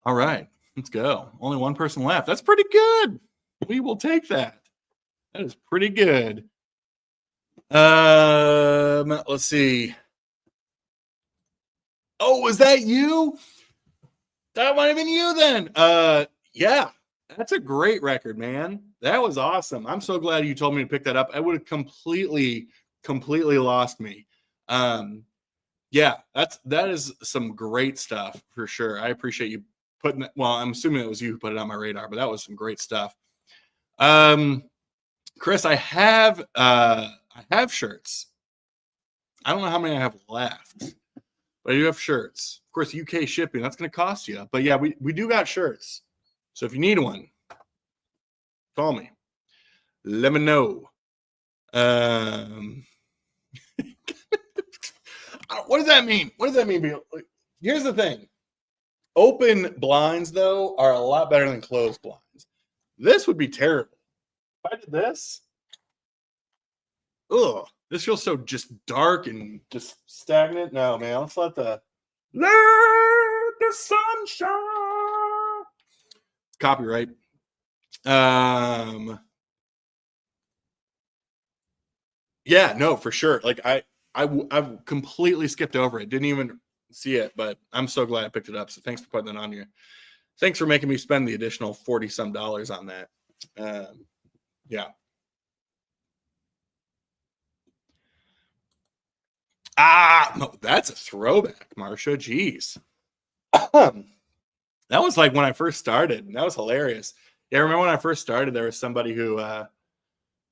All right, let's go. Only one person left. That's pretty good. We will take that. That is pretty good. Let's see. Oh, was that you? That might have been you then. Yeah, that's a great record, man. That was awesome. I'm so glad you told me to pick that up. I would have completely lost me. Yeah, that is some great stuff for sure. I appreciate you putting that. Well, I'm assuming it was you who put it on my radar, but that was some great stuff. Chris, I have shirts. I don't know how many I have left, but I do have shirts. Of course, UK shipping, that's going to cost you. But yeah, we do got shirts. So if you need one, call me. Let me know. What does that mean? What does that mean? Here's the thing. Open blinds, though, are a lot better than closed blinds. This would be terrible. If I did this, ugh, this feels so just dark and just stagnant. No, man, let's let the sun shine. Copyright. Yeah, no, for sure. Like I've completely skipped over it. Didn't even see it, but I'm so glad I picked it up. So thanks for putting that on here. Thanks for making me spend the additional $40-some on that. Yeah. No, that's a throwback, Marsha. Jeez. That was like when I first started. That was hilarious. Yeah, I remember when I first started, there was somebody who I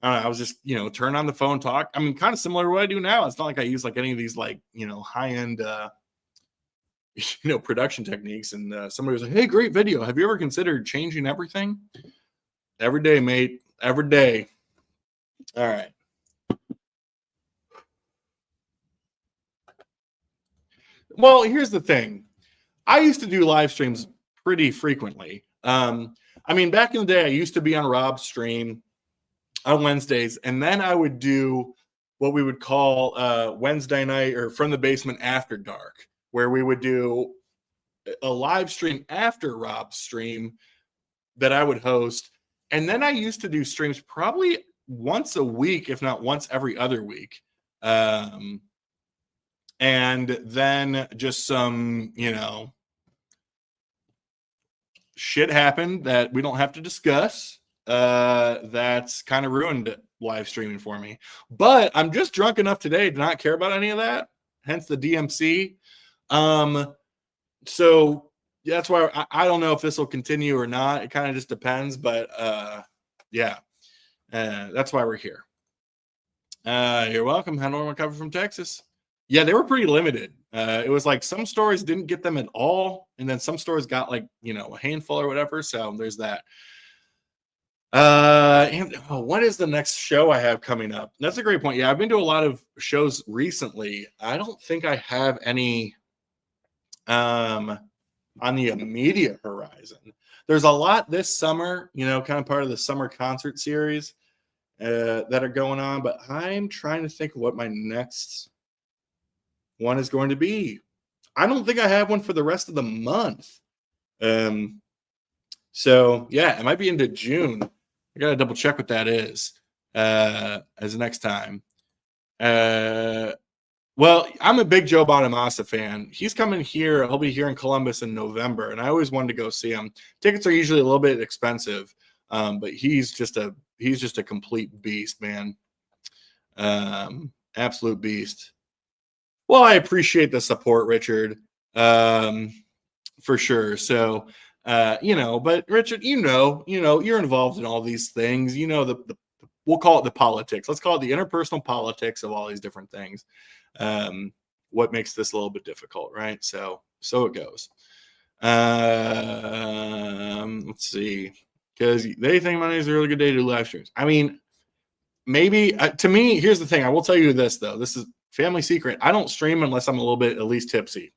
don't know, I was just, turn on the phone, talk. I mean, kind of similar to what I do now. It's not like I use like any of these like, high-end production techniques. And somebody was like, "Hey, great video. Have you ever considered changing everything?" Every day, mate. Every day. All right. Well, here's the thing. I used to do live streams pretty frequently. I mean, back in the day, I used to be on Rob's stream on Wednesdays, and then I would do what we would call Wednesday night or From the Basement After Dark, where we would do a live stream after Rob's stream that I would host. And then I used to do streams probably once a week, if not once every other week. And then just some, shit happened that we don't have to discuss. That's kind of ruined live streaming for me. But I'm just drunk enough today to not care about any of that. Hence the DMC. So that's why I don't know if this will continue or not. It kind of just depends. But yeah, that's why we're here. You're welcome. How normal cover from Texas. Yeah, they were pretty limited. It was like some stores didn't get them at all, and then some stores got like a handful or whatever. So there's that. What is the next show I have coming up? That's a great point. Yeah, I've been to a lot of shows recently. I don't think I have any on the immediate horizon. There's a lot this summer, kind of part of the summer concert series that are going on, but I'm trying to think of what my next one is going to be. I don't think I have one for the rest of the month. So yeah, it might be into June. I gotta double check what that is as the next time. Well, I'm a big Joe Bonamassa fan. He's coming here. He'll be here in Columbus in November, and I always wanted to go see him. Tickets are usually a little bit expensive, but he's just a complete beast, man. Absolute beast. Well, I appreciate the support, Richard, for sure. So, but Richard, you're involved in all these things. We'll call it the politics. Let's call it the interpersonal politics of all these different things. What makes this a little bit difficult, right? So it goes. Let's see, because they think Monday is a really good day to do live streams. I mean, maybe to me, here's the thing. I will tell you this though. This is family secret. I don't stream unless I'm a little bit at least tipsy.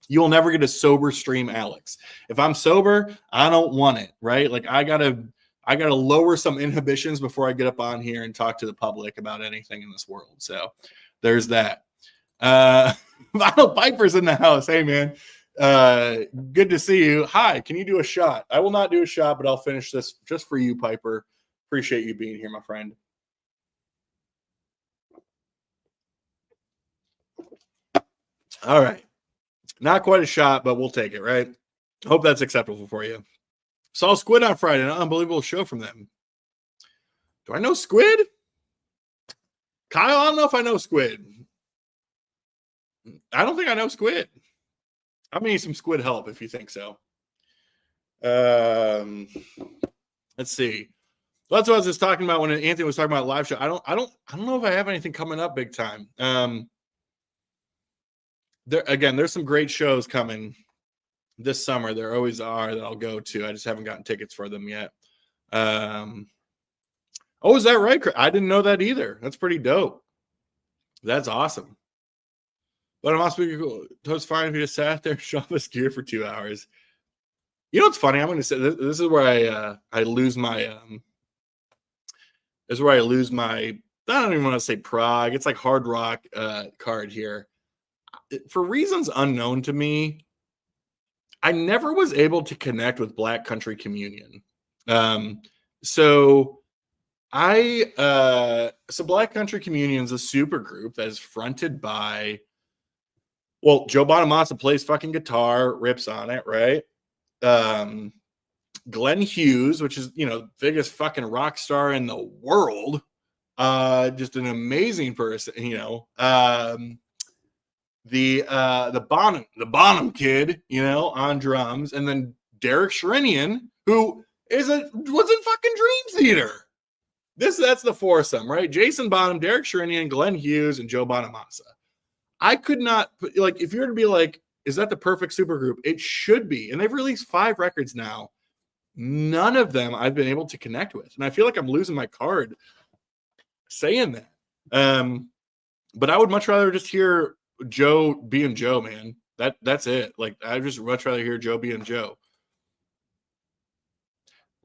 You'll never get a sober stream, Alex. If I'm sober, I don't want it, right? Like I gotta lower some inhibitions before I get up on here and talk to the public about anything in this world. So there's that. Vinyl Piper's in the house. Hey man, good to see you. Hi, can you do a shot? I will not do a shot, but I'll finish this just for you, Piper. Appreciate you being here, my friend. All right. Not quite a shot, but we'll take it, right? Hope that's acceptable for you. Saw Squid on Friday, an unbelievable show from them. Do I know Squid? Kyle, I don't know if I know Squid. I don't think I know Squid. I'm gonna need some Squid help if you think so. Let's see. Well, that's what I was just talking about when Anthony was talking about live show. I don't know if I have anything coming up big time. There's some great shows coming this summer. There always are that I'll go to. I just haven't gotten tickets for them yet. Oh, is that right? I didn't know that either. That's pretty dope. That's awesome. But I'm also cool. It was fine if you just sat there and shop us gear for 2 hours. You know what's funny? I'm going to say this is where I lose my this is where I lose my, I don't even want to say prog. It's like hard rock card here. For reasons unknown to me, I never was able to connect with Black Country Communion. So Black Country Communion is a super group that is fronted by, well, Joe Bonamassa plays fucking guitar, rips on it, right? Glenn Hughes, which is, biggest fucking rock star in the world. Just an amazing person, the Bonham kid, on drums, and then Derek Sherinian, who was in fucking Dream Theater. That's the foursome, right? Jason Bonham, Derek Sherinian, Glenn Hughes, and Joe Bonamassa. I could not put, if you were to be like, is that the perfect supergroup? It should be. And they've released 5 records now. None of them I've been able to connect with. And I feel like I'm losing my card saying that. But I would much rather just hear Joe being Joe, man. That's it. Like, I'd just much rather hear Joe being Joe.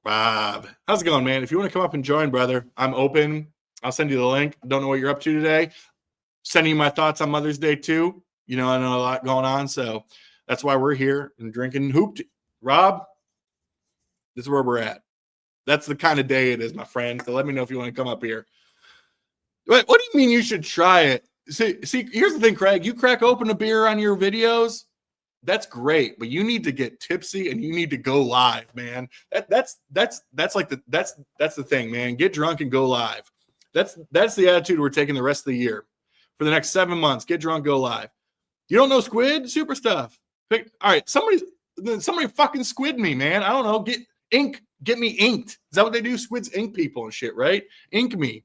Rob, how's it going, man? If you want to come up and join, brother, I'm open. I'll send you the link. Don't know what you're up to today. Sending you my thoughts on Mother's Day too. I know a lot going on, so that's why we're here and drinking hoop. Rob, this is where we're at. That's the kind of day it is, my friend. So let me know if you want to come up here. What do you mean you should try it? See, here's the thing, Craig. You crack open a beer on your videos, that's great, but you need to get tipsy and you need to go live, man. That's the thing, man. Get drunk and go live. That's the attitude we're taking the rest of the year. For the next 7 months, get drunk, go live. You don't know Squid? Super stuff. All right, somebody fucking squid me, man. I don't know. Get me inked. Is that what they do? Squids ink people and shit, right? Ink me.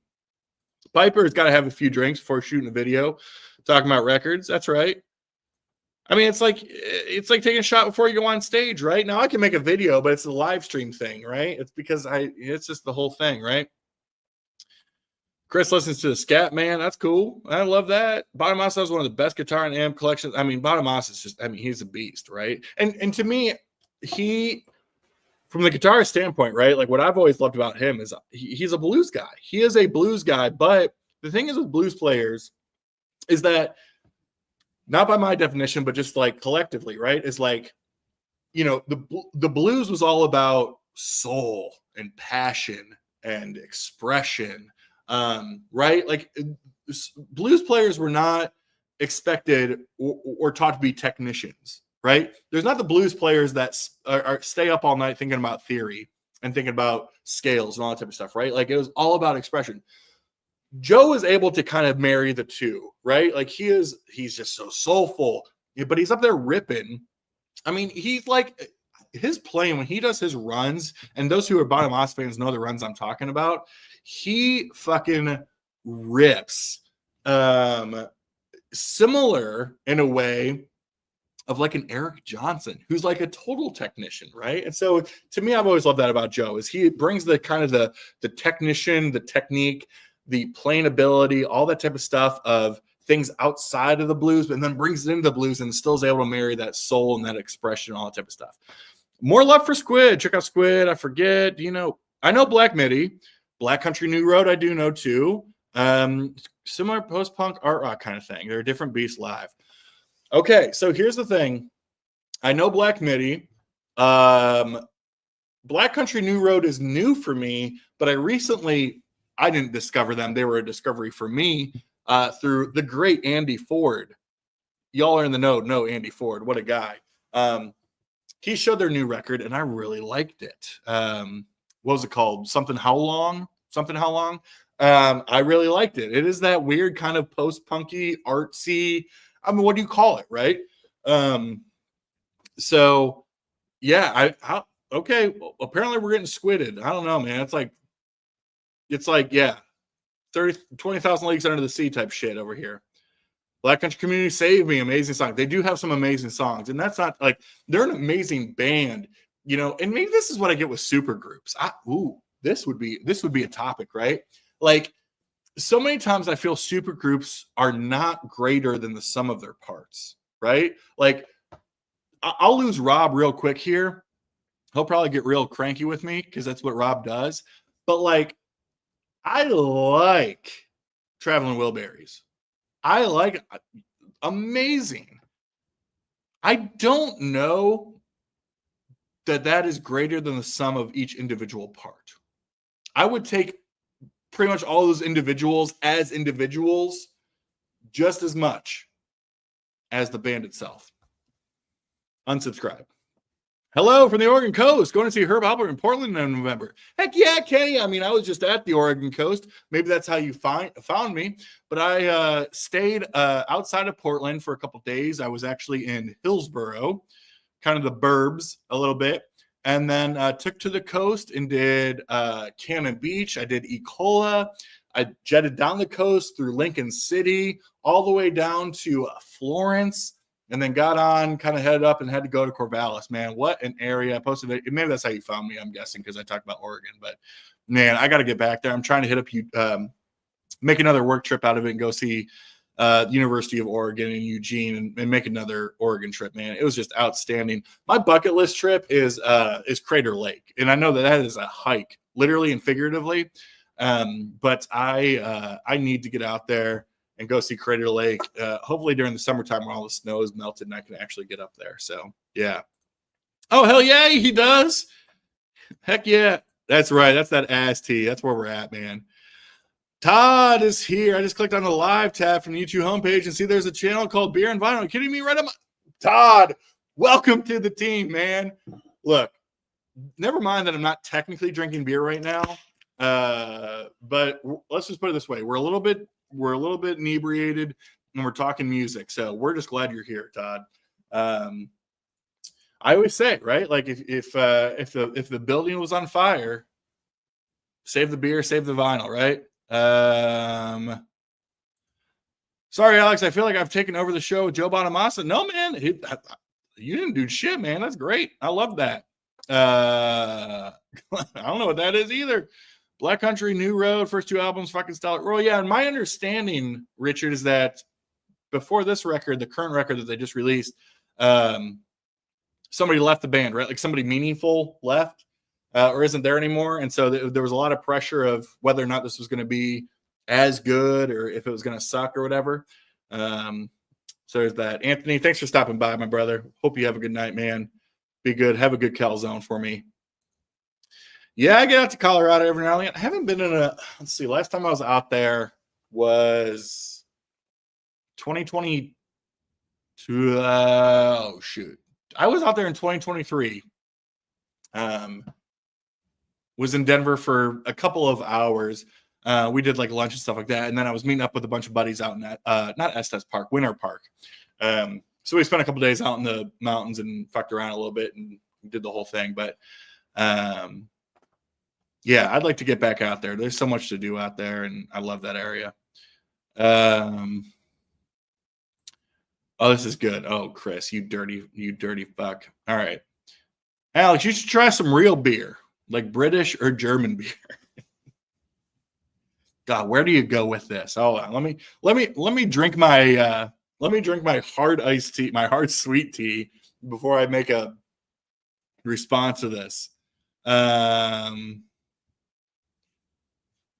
Piper's got to have a few drinks before shooting a video, talking about records. That's right. I mean, it's like taking a shot before you go on stage, right? Now I can make a video, but it's a live stream thing, right? It's because it's just the whole thing, right? Chris listens to the Scat Man. That's cool. I love that. Bonamassa is one of the best guitar and amp collections. I mean, Bonamassa is just, he's a beast, right? And to me, from the guitar standpoint, right? Like, what I've always loved about him is he's a blues guy. He is a blues guy, but the thing is with blues players is that, not by my definition, but just like collectively, right? Is like, the blues was all about soul and passion and expression. Right? Like, blues players were not expected or taught to be technicians, right? There's not the blues players that stay up all night thinking about theory and thinking about scales and all that type of stuff, right? Like, it was all about expression. Joe is able to kind of marry the two, right? Like, he's just so soulful, but he's up there ripping. I mean, he's like, his playing when he does his runs, and those who are Bonamassa fans know the runs I'm talking about. He fucking rips. Similar in a way of like an Eric Johnson, who's like a total technician, right? And so to me, I've always loved that about Joe, is he brings the kind of the technician, the technique, the playing ability, all that type of stuff of things outside of the blues, but then brings it into the blues and still is able to marry that soul and that expression, all that type of stuff. More love for Squid. Check out Squid. I forget. I know Black Midi. Black Country New Road, I do know too. Similar post-punk art rock kind of thing. They're a different beast live. Okay, so here's the thing. I know Black Midi. Black Country New Road is new for me, but I didn't discover them. They were a discovery for me through the great Andy Ford. Y'all are in the know Andy Ford. What a guy. he showed their new record, and I really liked it. What was it called? Something How Long? I really liked it. It is that weird kind of post-punky, artsy. I mean, what do you call it, right? So yeah, okay. Well, apparently we're getting squidded. I don't know, man. It's like, yeah, 20,000 Leagues Under the Sea type shit over here. Black Country Community, Save Me, amazing song. They do have some amazing songs, and that's not like they're an amazing band, you know. And maybe this is what I get with super groups. This would be a topic, right? Like, so many times I feel super groups are not greater than the sum of their parts, right? Like, I'll lose Rob real quick here. He'll probably get real cranky with me because that's what Rob does. But like, I like Traveling Wilburys. I like amazing. I don't know that is greater than the sum of each individual part. I would take pretty much all those individuals as individuals just as much as the band itself. Unsubscribe. Hello from the Oregon coast. Going to see Herb Alpert in Portland in November. Heck yeah, Kenny. I mean, I was just at the Oregon coast. Maybe that's how you found me. But I stayed outside of Portland for a couple days. I was actually in Hillsboro, kind of the burbs a little bit. And then took to the coast and did Cannon Beach. I did Ecola. I jetted down the coast through Lincoln City, all the way down to Florence. And then got on, kind of headed up and had to go to Corvallis. Man, what an area. I posted it. Maybe that's how you found me, I'm guessing, because I talked about Oregon. But, man, I got to get back there. I'm trying to hit up you, make another work trip out of it and go see University of Oregon in Eugene and make another Oregon trip, man. It was just outstanding. My bucket list trip is Crater Lake. And I know that is a hike, literally and figuratively. But I need to get out there and go see Crater Lake, hopefully during the summertime when all the snow is melted and I can actually get up there. So, yeah. Oh, hell yeah, he does. Heck yeah. That's right. That's that ass tea. That's where we're at, man. Todd is here. I just clicked on the live tab from the YouTube homepage and see there's a channel called Beer and Vinyl. Are you kidding me? Right up Todd, welcome to the team, man. Look, never mind that I'm not technically drinking beer right now. But let's just put it this way. We're a little bit inebriated and we're talking music. So we're just glad you're here, Todd. I always say, right? Like if the building was on fire, save the beer, save the vinyl, right? Sorry, Alex. I feel like I've taken over the show with Joe Bonamassa. No, man, you didn't do shit, man. That's great. I love that. I don't know what that is either. Black Country, New Road, first two albums, fucking stellar. Well, yeah, and my understanding, Richard, is that before this record, the current record that they just released, somebody left the band, right? Like somebody meaningful left or isn't there anymore. And so there was a lot of pressure of whether or not this was going to be as good or if it was going to suck or whatever. So there's that. Anthony, thanks for stopping by, my brother. Hope you have a good night, man. Be good. Have a good calzone for me. Yeah, I get out to Colorado every now and again. I haven't been in let's see, last time I was out there was 2022. Oh, shoot. I was out there in 2023. Was in Denver for a couple of hours. We did like lunch and stuff like that. And then I was meeting up with a bunch of buddies out in that, not Estes Park, Winter Park. So we spent a couple days out in the mountains and fucked around a little bit and did the whole thing. But, yeah, I'd like to get back out there. There's so much to do out there, and I love that area. Oh, this is good. Oh, Chris, you dirty fuck. All right. Alex, you should try some real beer, like British or German beer. God, where do you go with this? Hold on. Let me drink my hard iced tea, my hard sweet tea before I make a response to this.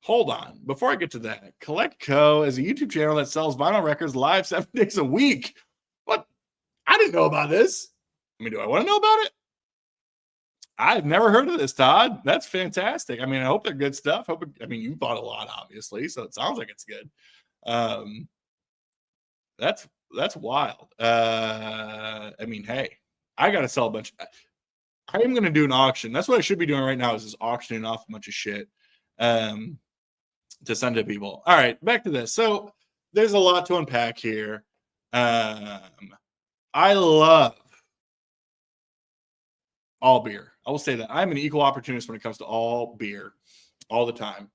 Hold on. Before I get to that, Collect Co. is a YouTube channel that sells vinyl records live 7 days a week. What? I didn't know about this. I mean, do I want to know about it? I've never heard of this, Todd. That's fantastic. I mean, I hope they're good stuff. You bought a lot, obviously, so it sounds like it's good. That's wild. I mean, hey, I got to sell a bunch. I am going to do an auction. That's what I should be doing right now, is just auctioning off a bunch of shit to send to people. All right, back to this. So there's a lot to unpack here. I love all beer. I will say that I'm an equal opportunist when it comes to all beer all the time.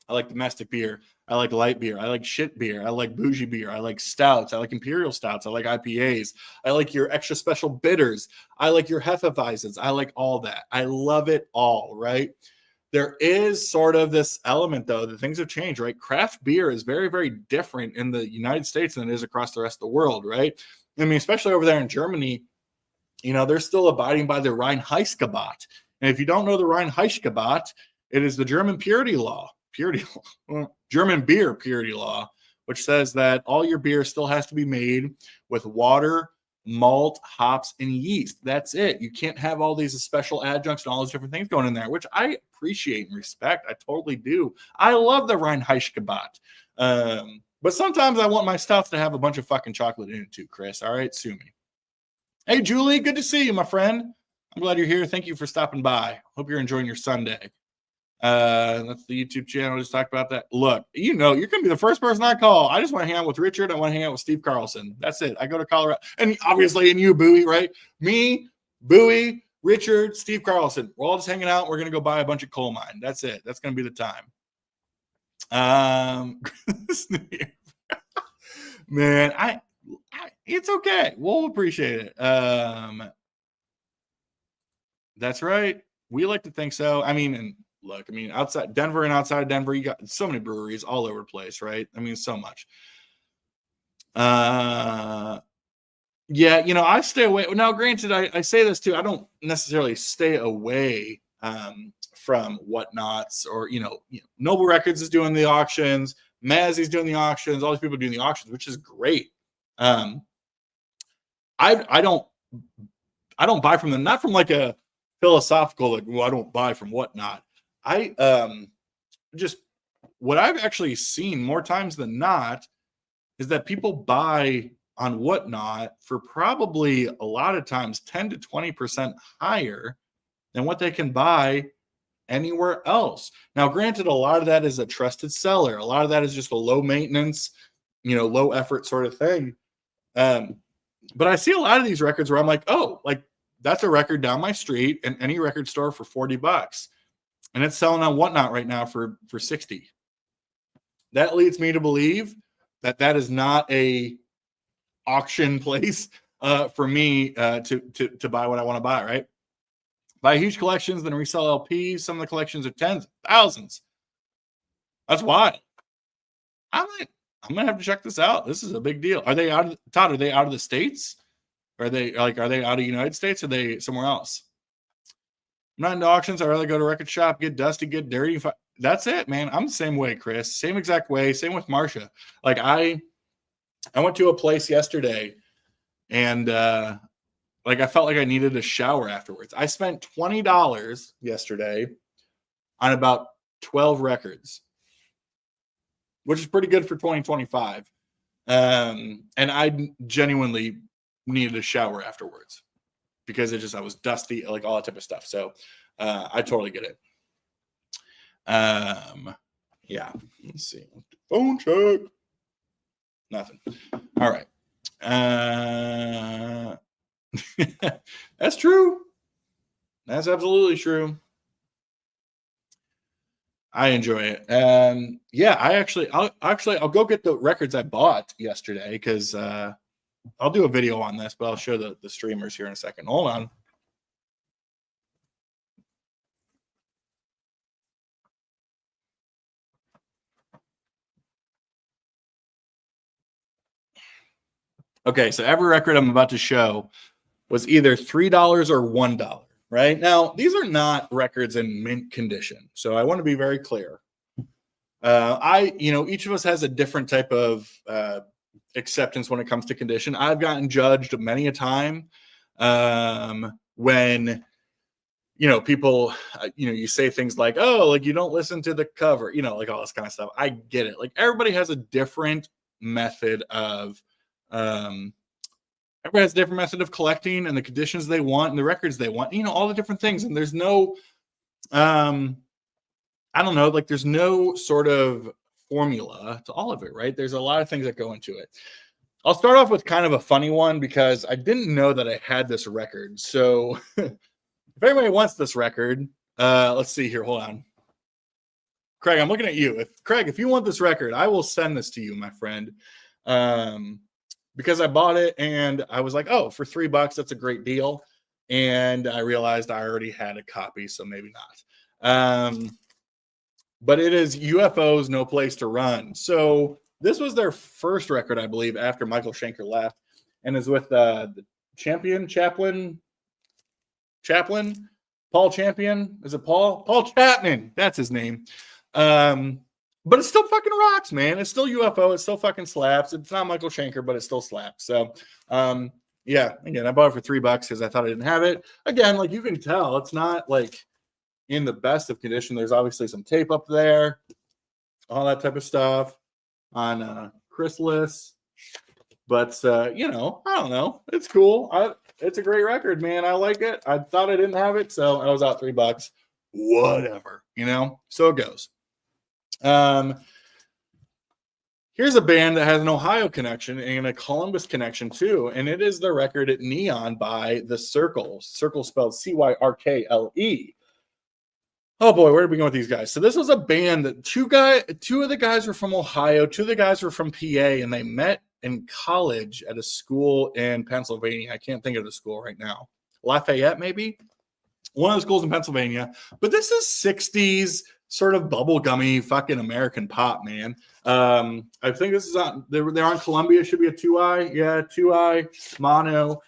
I like domestic beer. I like light beer. I like shit beer. I like bougie beer. I like stouts. I like imperial stouts. I like IPAs. I like your extra special bitters. I like your Hefeweizens. I like all that. I love it all, right? There is sort of this element, though, that things have changed, right? Craft beer is very, very different in the United States than it is across the rest of the world, right? I mean, especially over there in Germany, you know, they're still abiding by the Reinheitsgebot. And if you don't know the Reinheitsgebot, it is the German German beer purity law, which says that all your beer still has to be made with water, malt, hops, and yeast. That's it. You can't have all these special adjuncts and all those different things going in there, which I appreciate and respect. I totally do. I love the Reinheitsgebot. But sometimes I want my stuff to have a bunch of fucking chocolate in it too, Chris. All right, sue me. Hey, Julie, good to see you, my friend. I'm glad you're here. Thank you for stopping by. Hope you're enjoying your Sunday. That's the YouTube channel. Just talked about that. Look, you know, you're gonna be the first person I call. I just want to hang out with Richard. I want to hang out with Steve Carlson. That's it. I go to Colorado, and obviously, and you, Bowie, right? Me, Bowie, Richard, Steve Carlson. We're all just hanging out. We're gonna go buy a bunch of coal mine. That's it. That's gonna be the time. Man, it's okay. We'll appreciate it. That's right. We like to think so. I mean, and look, I mean, outside Denver and outside of Denver, you got so many breweries all over the place, right? I mean, so much. Yeah, you know, I stay away. Now, granted, I say this too. I don't necessarily stay away from Whatnots or, you know, Noble Records is doing the auctions. Mazzy's doing the auctions. All these people doing the auctions, which is great. I don't buy from them, not from like a philosophical, like, well, I don't buy from Whatnot. I just, what I've actually seen more times than not is that people buy on Whatnot for probably a lot of times 10 to 20% higher than what they can buy anywhere else. Now, granted, a lot of that is a trusted seller. A lot of that is just a low maintenance, you know, low effort sort of thing. But I see a lot of these records where I'm like, oh, like that's a record down my street in any record store for $40, and it's selling on Whatnot right now for 60. That leads me to believe that that is not a auction place for me to buy what I want to buy, right? Buy huge collections, then resell LPs. Some of the collections are tens of thousands. That's why I'm gonna have to check this out. This is a big deal. Are they out of Todd? Are they out of the States? Are they out of the United States? Or are they somewhere else? I'm not into auctions. I'd rather go to a record shop, get dusty, get dirty. That's it, man. I'm the same way, Chris. Same exact way. Same with Marsha. Like I went to a place yesterday, and like I felt like I needed a shower afterwards. I spent $20 yesterday on about 12 records, which is pretty good for 2025. And I genuinely needed a shower afterwards because I was dusty, like all that type of stuff. So I totally get it. Yeah, let's see. Phone check. Nothing. All right. That's true. That's absolutely true. I enjoy it. Yeah, I'll go get the records I bought yesterday because I'll do a video on this, but I'll show the streamers here in a second. Hold on. Okay, so every record I'm about to show was either $3 or $1. Right now, these are not records in mint condition, so I want to be very clear. Each of us has a different type of acceptance when it comes to condition. I've gotten judged many a time when people, you say things like, "Oh, like you don't listen to the cover," like all this kind of stuff. I get it. Like everybody has a different method of Everybody has a different method of collecting and the conditions they want and the records they want, all the different things. And there's no, I don't know, like there's no sort of formula to all of it, right? There's a lot of things that go into it. I'll start off with kind of a funny one because I didn't know that I had this record. So if anybody wants this record, let's see here. Hold on. Craig, I'm looking at you. If you want this record, I will send this to you, my friend. Because I bought it and I was like, oh, for $3, that's a great deal. And I realized I already had a copy, so maybe not. But it is UFO's No Place to Run. So this was their first record, I believe, after Michael Schenker left, and is with the Chaplin, Paul Champion. Is it Paul? Paul Chapman. That's his name. But it still fucking rocks, man. It's still UFO. It still fucking slaps. It's not Michael Schenker, but it still slaps. So, yeah, again, I bought it for $3 because I thought I didn't have it. Again, like you can tell, it's not like in the best of condition. There's obviously some tape up there, all that type of stuff on chrysalis. But, I don't know. It's cool. It's a great record, man. I like it. I thought I didn't have it, so I was out $3. Whatever, so it goes. Here's a band that has an Ohio connection and a Columbus connection too, and it is the record at Neon by The Circle. Circle spelled Cyrkle. Oh boy, where did we go with these guys? So this was a band that two of the guys were from Ohio, two of the guys were from PA, and they met in college at a school in Pennsylvania. I can't think of the school right now. Lafayette, maybe? One of the schools in Pennsylvania. But this is 60s sort of bubblegummy fucking American pop, man. I think this is on, they're on Columbia. Should be a 2i. Yeah, 2i, mono.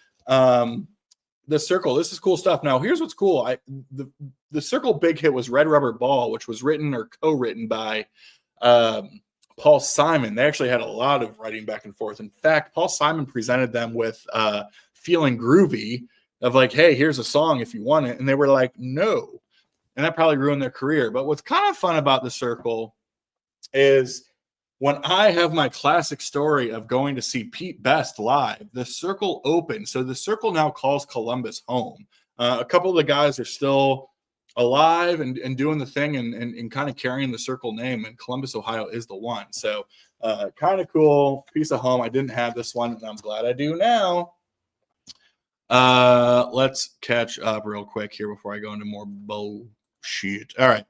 The Circle. This is cool stuff. Now, here's what's cool. The Circle big hit was Red Rubber Ball, which was written or co-written by Paul Simon. They actually had a lot of writing back and forth. In fact, Paul Simon presented them with Feeling Groovy of like, hey, here's a song if you want it. And they were like, no. And that probably ruined their career. But what's kind of fun about The Circle is when I have my classic story of going to see Pete Best live, The Circle opened. So The Circle now calls Columbus home. A couple of the guys are still alive and doing the thing and kind of carrying The Circle name. And Columbus, Ohio is the one. So kind of cool piece of home. I didn't have this one, and I'm glad I do now. Let's catch up real quick here before I go into more bullshit. All right.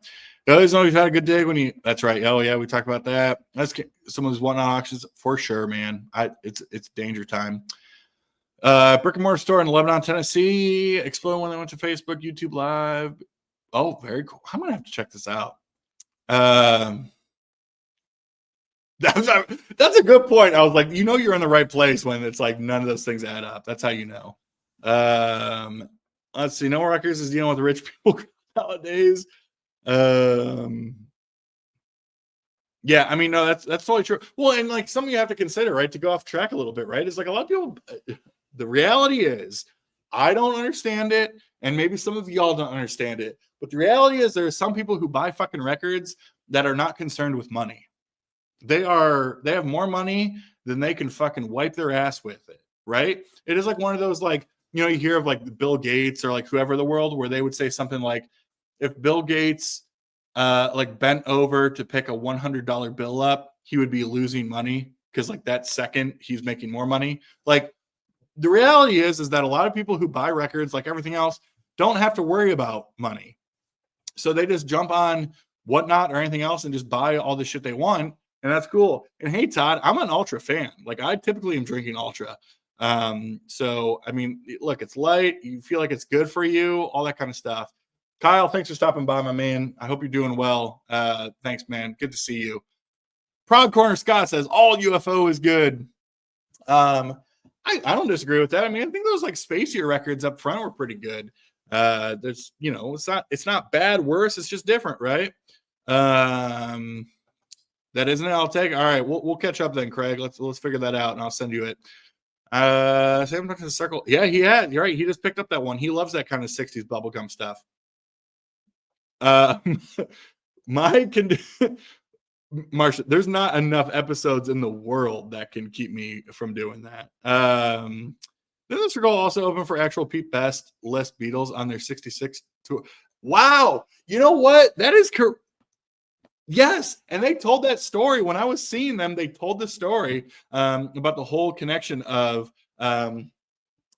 You always know you've had a good day when you. That's right. Oh yeah, we talked about that. Let's get someone's wanting auctions for sure, man. It's danger time. Brick and mortar store in Lebanon, Tennessee. Explain when they went to Facebook, YouTube Live. Oh, very cool. I'm gonna have to check this out. That's a good point. I was like, you're in the right place when it's like none of those things add up. That's how you know. Let's see. No Records is dealing with rich people nowadays. Yeah, I mean, no, that's totally true. Well, and like something you have to consider, right? To go off track a little bit, right? It's like a lot of people. The reality is, I don't understand it, and maybe some of y'all don't understand it. But the reality is, there are some people who buy fucking records that are not concerned with money. They have more money than they can fucking wipe their ass with it, right? It is like one of those, like, you hear of like Bill Gates or like whoever the world, where they would say something like, if Bill Gates like bent over to pick a $100 bill up, he would be losing money because like that second he's making more money. Like the reality is that a lot of people who buy records, like everything else, don't have to worry about money. So they just jump on Whatnot or anything else and just buy all the shit they want. And that's cool. And hey, Todd, I'm an Ultra fan. Like I typically am drinking Ultra. So, I mean, look, it's light. You feel like it's good for you, all that kind of stuff. Kyle, thanks for stopping by, my man. I hope you're doing well. Thanks, man. Good to see you. Proud Corner Scott says all UFO is good. I don't disagree with that. I mean, I think those like Spacier records up front were pretty good. There's, it's not bad, worse. It's just different, right? That isn't it. I'll take. All right, we'll catch up then, Craig. Let's figure that out, and I'll send you it. Sam to the Circle. Yeah, he had. You're right. He just picked up that one. He loves that kind of 60s bubblegum stuff. Marsha, there's not enough episodes in the world that can keep me from doing that. Didn't this girl also open for actual Pete Best list Beatles on their 66 tour? Wow. You know what? That is correct. Yes, and they told that story when I was seeing them. They told the story about the whole connection of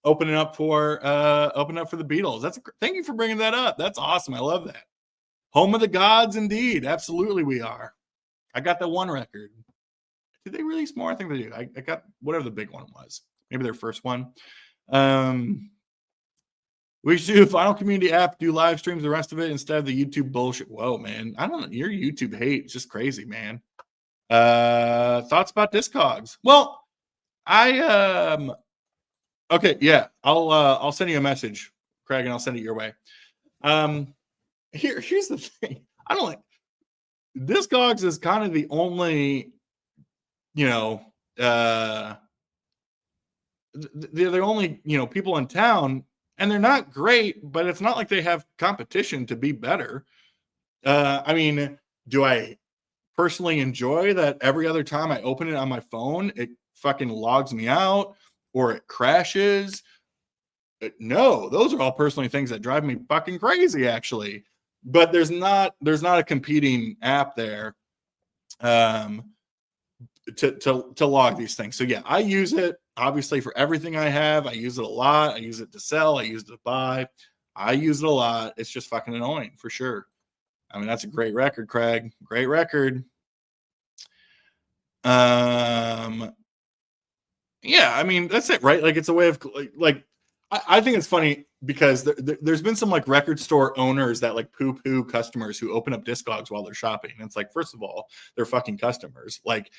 opening up for the Beatles. Thank you for bringing that up. That's awesome. I love that. Home of the gods, indeed. Absolutely, we are. I got that one record. Did they release more? I think they do. I got whatever the big one was. Maybe their first one. We should do a Final Community app, do live streams, the rest of it instead of the YouTube bullshit. Whoa, man. I don't know. Your YouTube hate is just crazy, man. Thoughts about Discogs? Well, okay, yeah. I'll send you a message, Craig, and I'll send it your way. Here's the thing. I don't like Discogs is kind of the only, they're the only, people in town. And they're not great, but it's not like they have competition to be better. I mean, do I personally enjoy that every other time I open it on my phone, it fucking logs me out or it crashes? No, those are all personally things that drive me fucking crazy, actually. But there's not a competing app there to log these things. So yeah, I use it. Obviously, for everything I have, I use it a lot. I use it to sell. I use it to buy. I use it a lot. It's just fucking annoying for sure. I mean, that's a great record, Craig. Great record. Yeah, I mean, that's it, right? Like, it's a way of like. I think it's funny because there's been some like record store owners that like poo-poo customers who open up Discogs while they're shopping. And it's like, first of all, they're fucking customers. Like,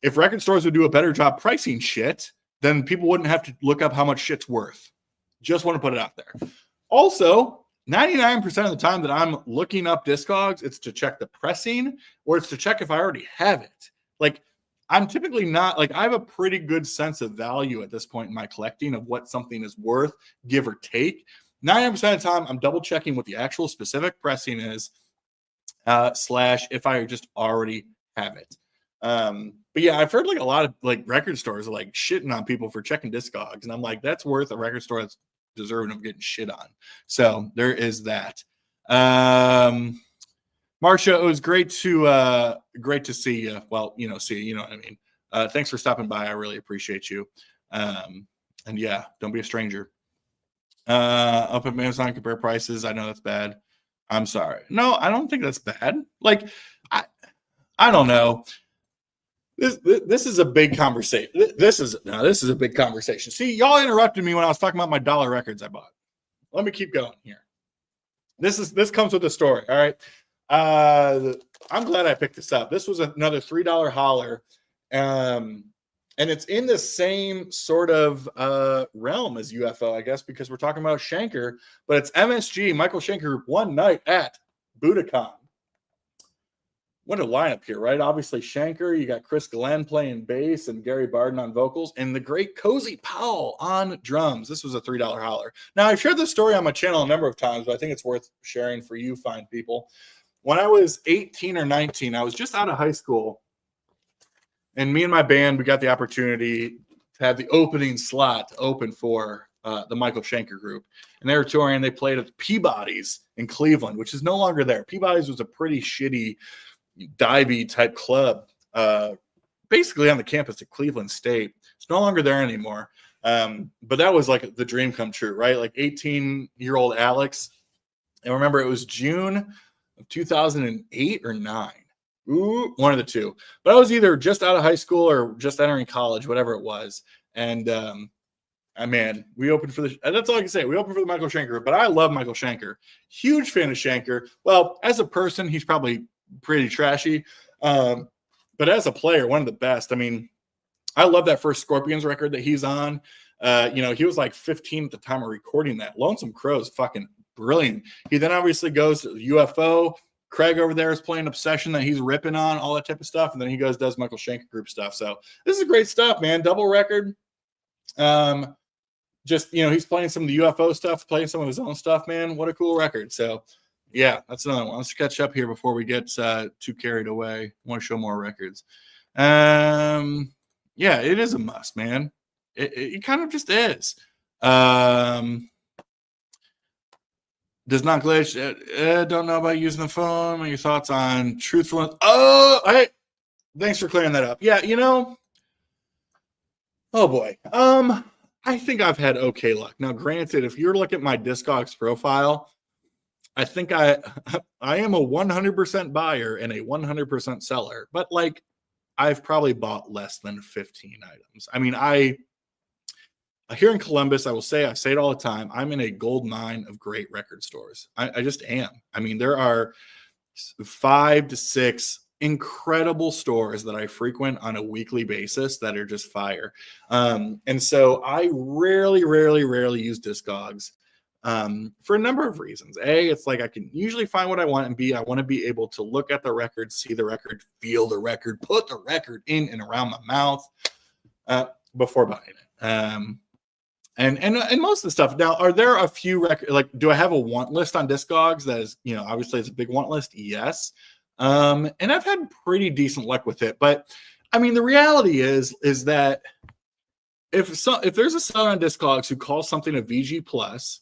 if record stores would do a better job pricing shit, then people wouldn't have to look up how much shit's worth. Just want to put it out there. Also, 99% of the time that I'm looking up Discogs, it's to check the pressing or it's to check if I already have it. Like, I'm typically not, like, I have a pretty good sense of value at this point in my collecting of what something is worth, give or take. 99% of the time, I'm double checking what the actual specific pressing is, / if I just already have it. But yeah, I've heard like a lot of like record stores are like shitting on people for checking Discogs, and I'm like, that's worth a record store that's deserving of getting shit on. So there is that. Marcia, it was great to see you. Well, see you. You know what I mean. Thanks for stopping by. I really appreciate you. And yeah, don't be a stranger. Up at Amazon, compare prices. I know that's bad. I'm sorry. No, I don't think that's bad. Like, I don't know. This is a big conversation. This is a big conversation. See, y'all interrupted me when I was talking about my dollar records I bought. Let me keep going here. This comes with a story. All right. I'm glad I picked this up. This was another $3 holler. And it's in the same sort of realm as UFO, I guess, because we're talking about Schenker, but it's MSG, Michael Schenker, one night at Budokan. What a lineup here, right? Obviously, Schenker, you got Chris Glenn playing bass and Gary Barden on vocals, and the great Cozy Powell on drums. This was a $3 holler. Now, I've shared this story on my channel a number of times, but I think it's worth sharing for you fine people. When I was 18 or 19, I was just out of high school, and me and my band, we got the opportunity to have the opening slot to open for the Michael Schenker group. And they were touring, they played at Peabody's in Cleveland, which is no longer there. Peabody's was a pretty shitty divey type club, basically on the campus of Cleveland State. It's no longer there anymore. But that was like the dream come true, right? Like 18-year-old Alex. And remember, it was June of 2008 or 9. Ooh, one of the two. But I was either just out of high school or just entering college, whatever it was. And man, we opened for that's all I can say. We opened for the Michael Schenker group, but I love Michael Schenker. Huge fan of Schenker. Well, as a person, he's probably pretty trashy. But as a player, one of the best. I mean, I love that first Scorpions record that he's on. He was like 15 at the time of recording that. Lonesome Crow's fucking brilliant. He then obviously goes to UFO. Craig over there is playing Obsession that he's ripping on, all that type of stuff. And then he does Michael Schenker group stuff. So this is great stuff, man. Double record. He's playing some of the UFO stuff, playing some of his own stuff, man. What a cool record. So yeah, that's another one. Let's catch up here before we get too carried away. I want to show more records. Yeah, it is a must, man. It kind of just is. Does not glitch. Don't know about using the phone. What are your thoughts on truthfulness? Oh, hey, thanks for clearing that up. Yeah, oh boy. I think I've had okay luck. Now, granted, if you look at my Discogs profile, I think I am a 100% buyer and a 100% seller, but like I've probably bought less than 15 items. I mean, here in Columbus, I say it all the time. I'm in a gold mine of great record stores. I just am. I mean, there are 5 to 6 incredible stores that I frequent on a weekly basis that are just fire. And so I rarely use Discogs for a number of reasons. A, it's like I can usually find what I want, and B, I want to be able to look at the record, see the record, feel the record, put the record in and around my mouth before buying it. And most of the stuff. Now, are there a few records? Like, do I have a want list on Discogs? That is, obviously it's a big want list. Yes. And I've had pretty decent luck with it. But I mean, the reality is that if there's a seller on Discogs who calls something a VG Plus,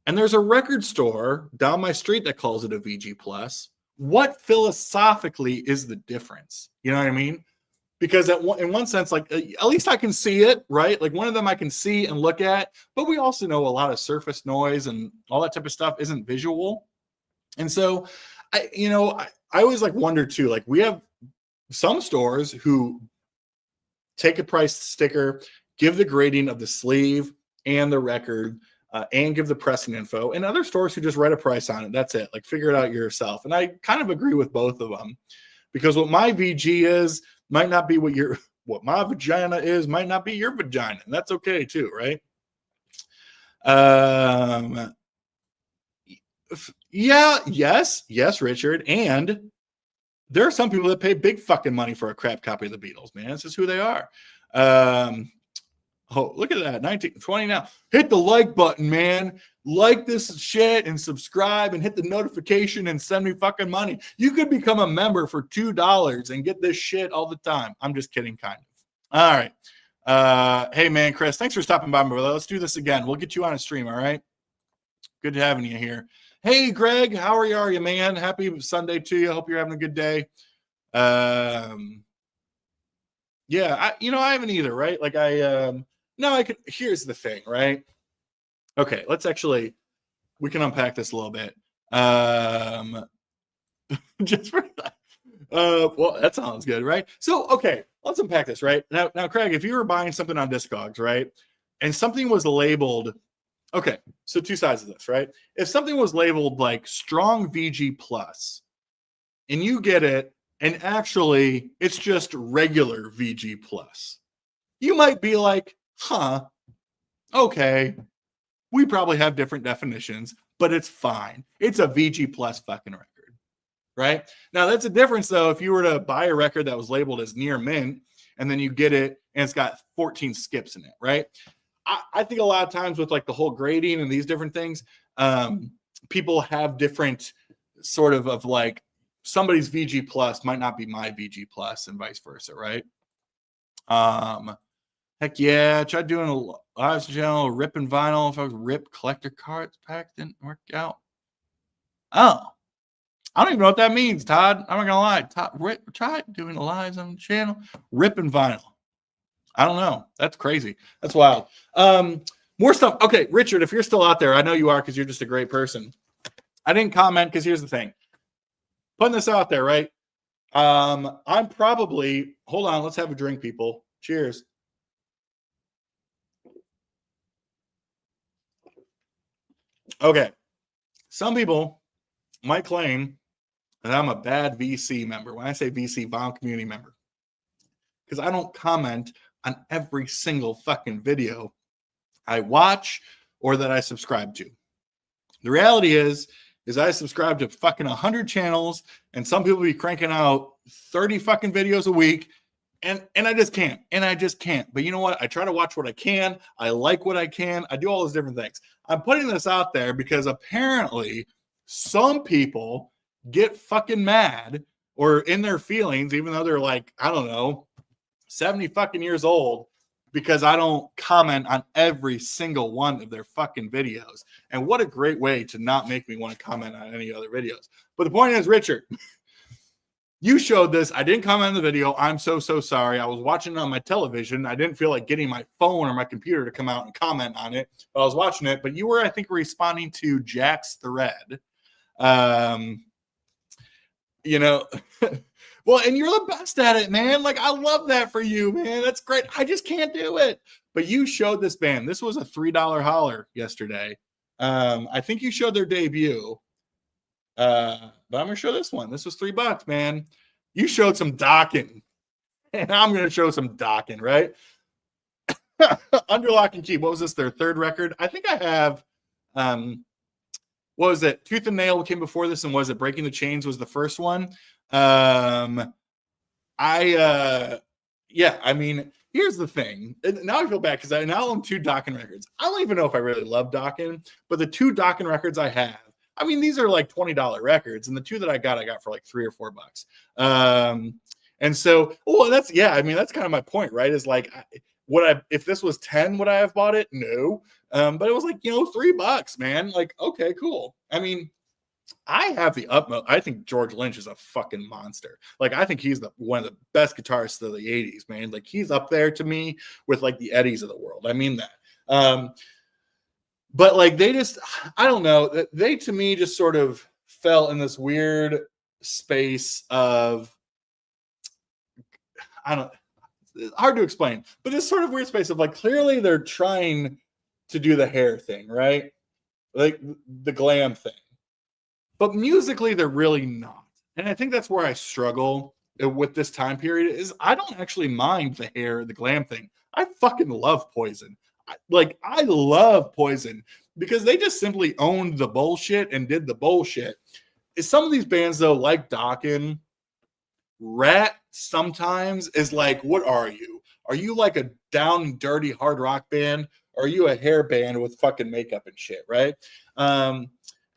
and there's a record store down my street that calls it a VG Plus, what philosophically is the difference? You know what I mean? Because in one sense, like at least I can see it, right? Like one of them I can see and look at, but we also know a lot of surface noise and all that type of stuff isn't visual. And so I always like wonder too, like we have some stores who take a price sticker, give the grading of the sleeve and the record, and give the pressing info, and other stores who just write a price on it. That's it. Like figure it out yourself. And I kind of agree with both of them, because what my VG is might not be what my vagina is, might not be your vagina. And that's okay too, right? Yes, Richard. And there are some people that pay big fucking money for a crap copy of the Beatles, man. It's just who they are. Oh, look at that. 1920 now. Hit the like button, man. Like this shit and subscribe and hit the notification and send me fucking money. You could become a member for $2 and get this shit all the time. I'm just kidding, kind of. All right. Hey, man, Chris, thanks for stopping by, brother. Let's do this again. We'll get you on a stream, all right? Good having you here. Hey, Greg, how are you, man? Happy Sunday to you. Hope you're having a good day. Yeah, I haven't either, right? Like here's the thing, right? Okay, we can unpack this a little bit. Just for that. Well, that sounds good, right? So, okay, let's unpack this, right? Now, Craig, if you were buying something on Discogs, right, and something was labeled, okay, so two sides of this, right? If something was labeled like strong VG plus, and you get it, and actually it's just regular VG plus, you might be like, huh, okay, we probably have different definitions, but it's fine. It's a VG plus fucking record, right? Now, that's a difference, though, if you were to buy a record that was labeled as near mint, and then you get it, and it's got 14 skips in it, right? I think a lot of times with like the whole grading and these different things, people have different sort of like somebody's VG plus might not be my VG plus and vice versa, right? Heck yeah, tried doing a live channel, ripping vinyl. If I was rip collector cards pack, didn't work out. Oh, I don't even know what that means, Todd. I'm not gonna lie. Todd, try doing a live on the channel, ripping vinyl. I don't know. That's crazy. That's wild. More stuff. Okay, Richard, if you're still out there, I know you are because you're just a great person. I didn't comment because here's the thing. Putting this out there, right? I'm probably, hold on, let's have a drink, people. Cheers. Okay. Some people might claim that I'm a bad VC member. When I say VC, Vinyl Community Member, because I don't comment on every single fucking video I watch or that I subscribe to. The reality is I subscribe to fucking 100 channels, and some people be cranking out 30 fucking videos a week, and I just can't. But you know what? I try to watch what I can. I like what I can. I do all those different things. I'm putting this out there because apparently some people get fucking mad or in their feelings, even though they're like, I don't know, 70 fucking years old, because I don't comment on every single one of their fucking videos. And what a great way to not make me want to comment on any other videos. But the point is, Richard, you showed this. I didn't comment on the video. I'm so sorry. I was watching it on my television. I didn't feel like getting my phone or my computer to come out and comment on it. But I was watching it. But you were, I think, responding to Jack's thread. You know, well, and you're the best at it, man. Like, I love that for you, man. That's great. I just can't do it. But you showed this band. This was a $3 holler yesterday. I think you showed their debut. But I'm gonna show this one. This was $3, man. You showed some docking, and I'm gonna show some docking, right? Under Lock and Key. What was this? Their third record? I think I have. What was it? Tooth and Nail came before this, and was it Breaking the Chains was the first one? Yeah, I mean, here's the thing. Now I feel bad because I now own 2 Dokken records. I don't even know if I really love Dokken, but the 2 Dokken records I have, I mean, these are like $20 records, and the 2 that I got for like $3 or $4. And so, that's, yeah, I mean, that's kind of my point, right? Is like, if this was 10, would I have bought it? No. But it was like, $3, man. Like, okay, cool. I mean, I have the utmost. I think George Lynch is a fucking monster. Like, I think he's one of the best guitarists of the 80s, man. Like, he's up there to me with like the Eddies of the world. I mean that. But like, I don't know. They, to me, just sort of fell in this weird space of, it's hard to explain, but this sort of weird space of like, clearly they're trying to do the hair thing, right? Like the glam thing. But musically, they're really not. And I think that's where I struggle with this time period is I don't actually mind the hair, the glam thing. I fucking love Poison. I love Poison because they just simply owned the bullshit and did the bullshit. Some of these bands, though, like Dokken, Rat sometimes is like, what are you? Are you like a down and dirty hard rock band? Or are you a hair band with fucking makeup and shit, right?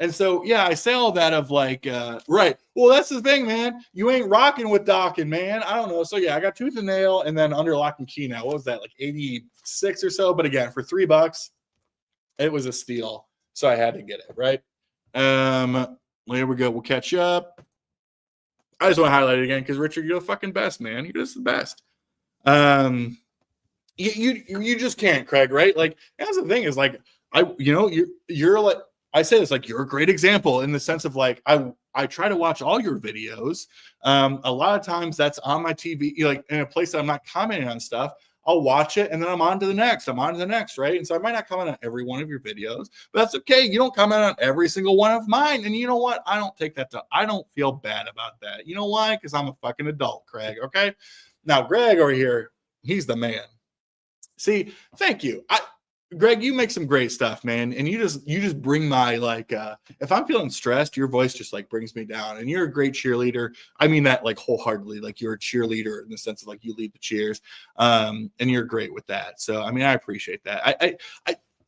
And so, yeah, I say all that of like, right. Well, that's the thing, man. You ain't rocking with Dokken, man. I don't know. So, yeah, I got Tooth and Nail and then Under Lock and Key now. What was that, like 86 or so? But again, for $3, it was a steal. So I had to get it, right? Here we go. We'll catch up. I just want to highlight it again because, Richard, you're the fucking best, man. You're just the best. You just can't, Craig, right? Like, that's the thing is like, you're like, I say this, like, you're a great example in the sense of like, I try to watch all your videos. A lot of times that's on my TV, like in a place that I'm not commenting on stuff. I'll watch it and then I'm on to the next, right? And so I might not comment on every one of your videos, but that's okay. You don't comment on every single one of mine. And you know what? I don't I don't feel bad about that. You know why? Because I'm a fucking adult, Craig. Okay. Now, Greg over here, he's the man. See, thank you. Greg, you make some great stuff, man. And you just bring my, like, if I'm feeling stressed, your voice just like brings me down. And you're a great cheerleader. I mean that like wholeheartedly, like you're a cheerleader in the sense of like you lead the cheers. And you're great with that. So, I mean, I appreciate that.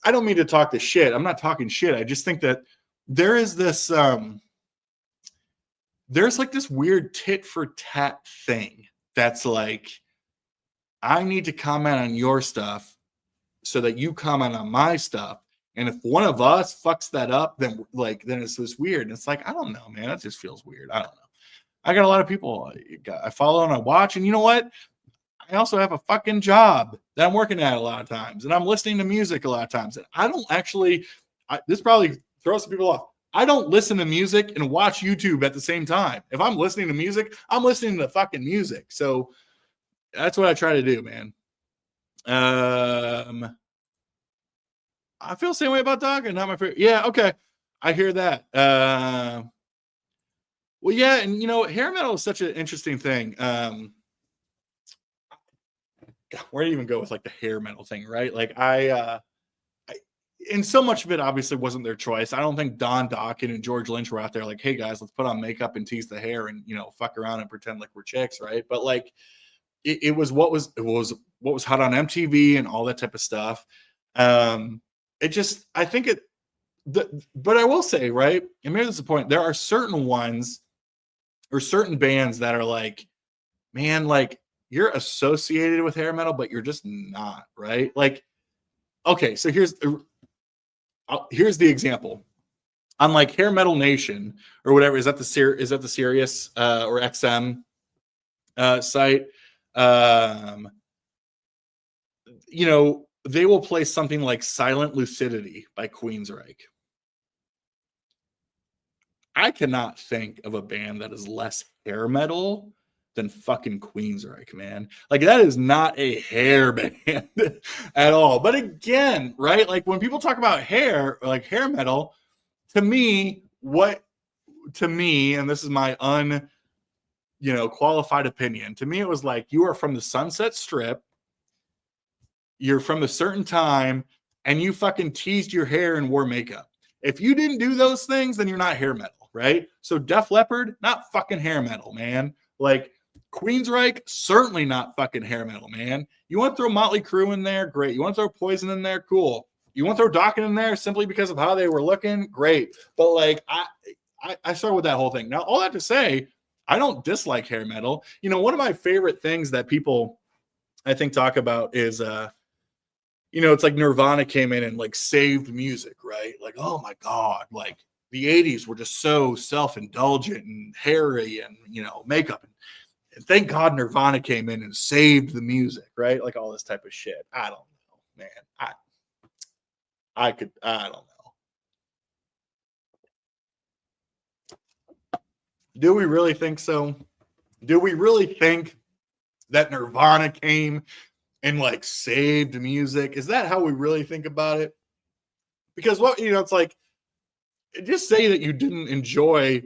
I don't mean to talk this shit. I'm not talking shit. I just think that there is this, there's like this weird tit for tat thing that's like, I need to comment on your stuff so that you comment on my stuff. And if one of us fucks that up, then it's this weird. And it's like, I don't know, man. That just feels weird. I don't know. I got a lot of people I follow and I watch. And you know what? I also have a fucking job that I'm working at a lot of times. And I'm listening to music a lot of times. And I don't actually, this probably throws some people off. I don't listen to music and watch YouTube at the same time. If I'm listening to music, I'm listening to fucking music. So that's what I try to do, man. I feel the same way about Dokken. Not my favorite. Yeah, okay. I hear that. Well, yeah, and hair metal is such an interesting thing. Where do you even go with like the hair metal thing, right? Like and so much of it obviously wasn't their choice. I don't think Don Dokken and George Lynch were out there like, hey guys, let's put on makeup and tease the hair and fuck around and pretend like we're chicks, right? But like it was what was hot on MTV and all that type of stuff. It just, I think but I will say, right, and maybe that's the point, there are certain ones or certain bands that are like, man, like you're associated with hair metal, but you're just not, right? Like, okay, so here's the example. On like Hair Metal Nation or whatever, is that the Sirius or XM site? You know, they will play something like Silent Lucidity by Queensryche. I cannot think of a band that is less hair metal than fucking Queensryche, man. Like, that is not a hair band at all. But again, right? Like, when people talk about hair, like hair metal, to me, and this is my qualified opinion, to me, it was like, you are from the Sunset Strip, you're from a certain time, and you fucking teased your hair and wore makeup. If you didn't do those things, then you're not hair metal, right? So Def Leppard, not fucking hair metal, man. Like, Queensryche, certainly not fucking hair metal, man. You want to throw Motley Crue in there? Great. You want to throw Poison in there? Cool. You want to throw Dokken in there simply because of how they were looking? Great. But like, I start with that whole thing. Now, all that to say, I don't dislike hair metal. You know, one of my favorite things that people, I think, talk about is, it's like Nirvana came in and like saved music, right? Like, oh my God, like the 80s were just so self-indulgent and hairy and, makeup. And thank God Nirvana came in and saved the music, right? Like all this type of shit. I don't know, man. I don't know. Do we really think so? Do we really think that Nirvana came and like saved music? Is that how we really think about it? Because it's like, just say that you didn't enjoy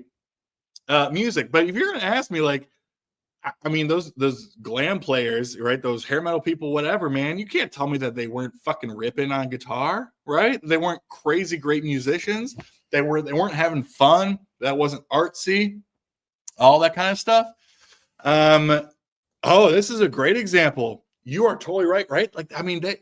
music. But if you're going to ask me, like, I mean, those glam players, right? Those hair metal people, whatever, man, you can't tell me that they weren't fucking ripping on guitar, right? They weren't crazy great musicians. They weren't having fun. That wasn't artsy, all that kind of stuff. This is a great example. You are totally right? Like, I mean, what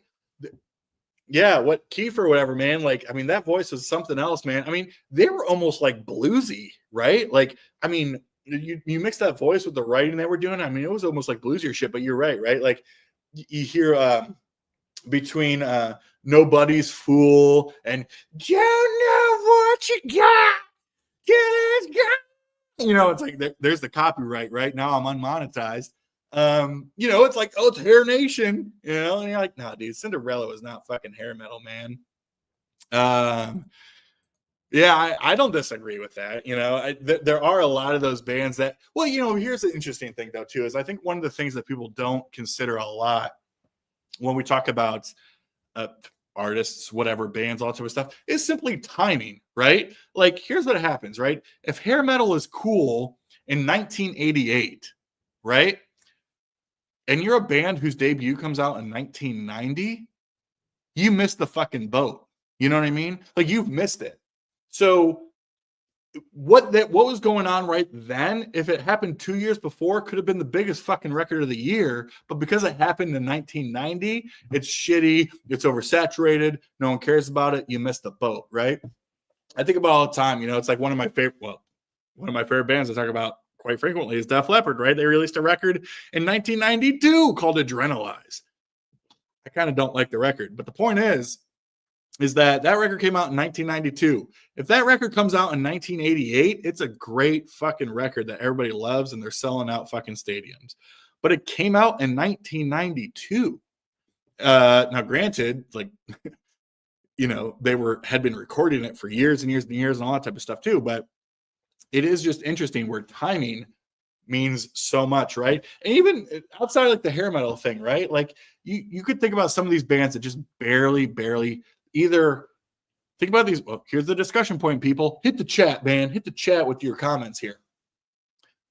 Kiefer or whatever, man. Like, I mean, that voice was something else, man. I mean, they were almost like bluesy, right? Like, I mean, you mix that voice with the writing they were doing. I mean, it was almost like bluesier shit, but you're right? Like, you hear between Nobody's Fool and you know what you got, it's like there's the copyright, right? Now I'm unmonetized. It's like, oh, it's Hair Nation, and you're like, no, dude, Cinderella was not fucking hair metal, man. I don't disagree with that. There are a lot of those bands that, well, here's the interesting thing though, too, is I think one of the things that people don't consider a lot when we talk about artists, whatever, bands, all that sort of stuff, is simply timing, right? Like, here's what happens, right? If hair metal is cool in 1988, right? And you're a band whose debut comes out in 1990, you missed the fucking boat. You know what I mean? Like, you've missed it. So what was going on right then, if it happened 2 years before, could have been the biggest fucking record of the year. But because it happened in 1990, it's shitty, it's oversaturated, no one cares about it, you missed the boat, right? I think about it all the time. It's like one of my favorite bands I talk about quite frequently is Def Leppard, right? They released a record in 1992 called Adrenalize. I kind of don't like the record, but the point is that record came out in 1992. If that record comes out in 1988, it's a great fucking record that everybody loves and they're selling out fucking stadiums. But it came out in 1992. Now, granted, like, they had been recording it for years and years and years and all that type of stuff too. But it is just interesting where timing means so much, right? And even outside like the hair metal thing, right? Like you could think about some of these bands that just barely either think about these. Well, here's the discussion point, people. Hit the chat, man. Hit the chat with your comments here.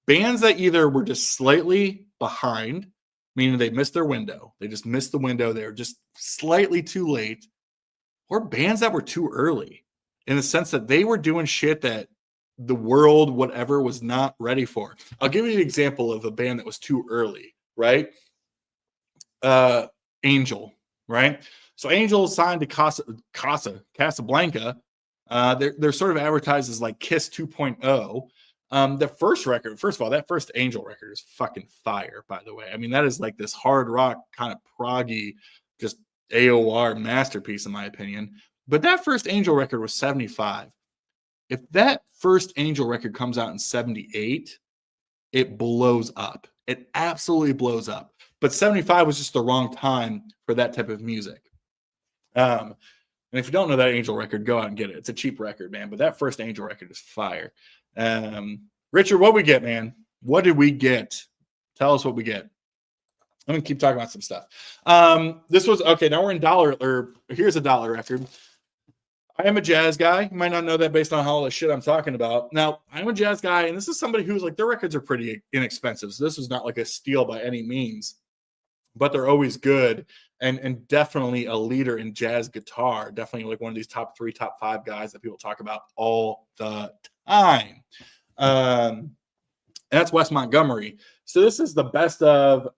Bands that either were just slightly behind, meaning they missed their window. They just missed the window. They were just slightly too late. Or bands that were too early in the sense that they were doing shit that the world, whatever, was not ready for. I'll give you an example of a band that was too early, right? Angel, right? So Angel signed to Casablanca. They're sort of advertised as like Kiss 2.0. The first record, first of all, that first Angel record is fucking fire, by the way. I mean, that is like this hard rock kind of proggy, just AOR masterpiece, in my opinion. But that first Angel record was 75. If that first Angel record comes out in 78, it blows up. It absolutely blows up. But 75 was just the wrong time for that type of music. And if you don't know that Angel record, go out and get it. It's a cheap record, man. But that first Angel record is fire. Richard, what we get, man? What did we get? Tell us what we get. I'm going to keep talking about some stuff. This was, okay, now we're in dollar, or here's a dollar record. I am a jazz guy. You might not know that based on all the shit I'm talking about. Now, I'm a jazz guy, and this is somebody who's like, their records are pretty inexpensive. So this is not like a steal by any means, but they're always good and definitely a leader in jazz guitar. Definitely like one of these top 3, top 5 guys that people talk about all the time. And that's Wes Montgomery. So this is the best of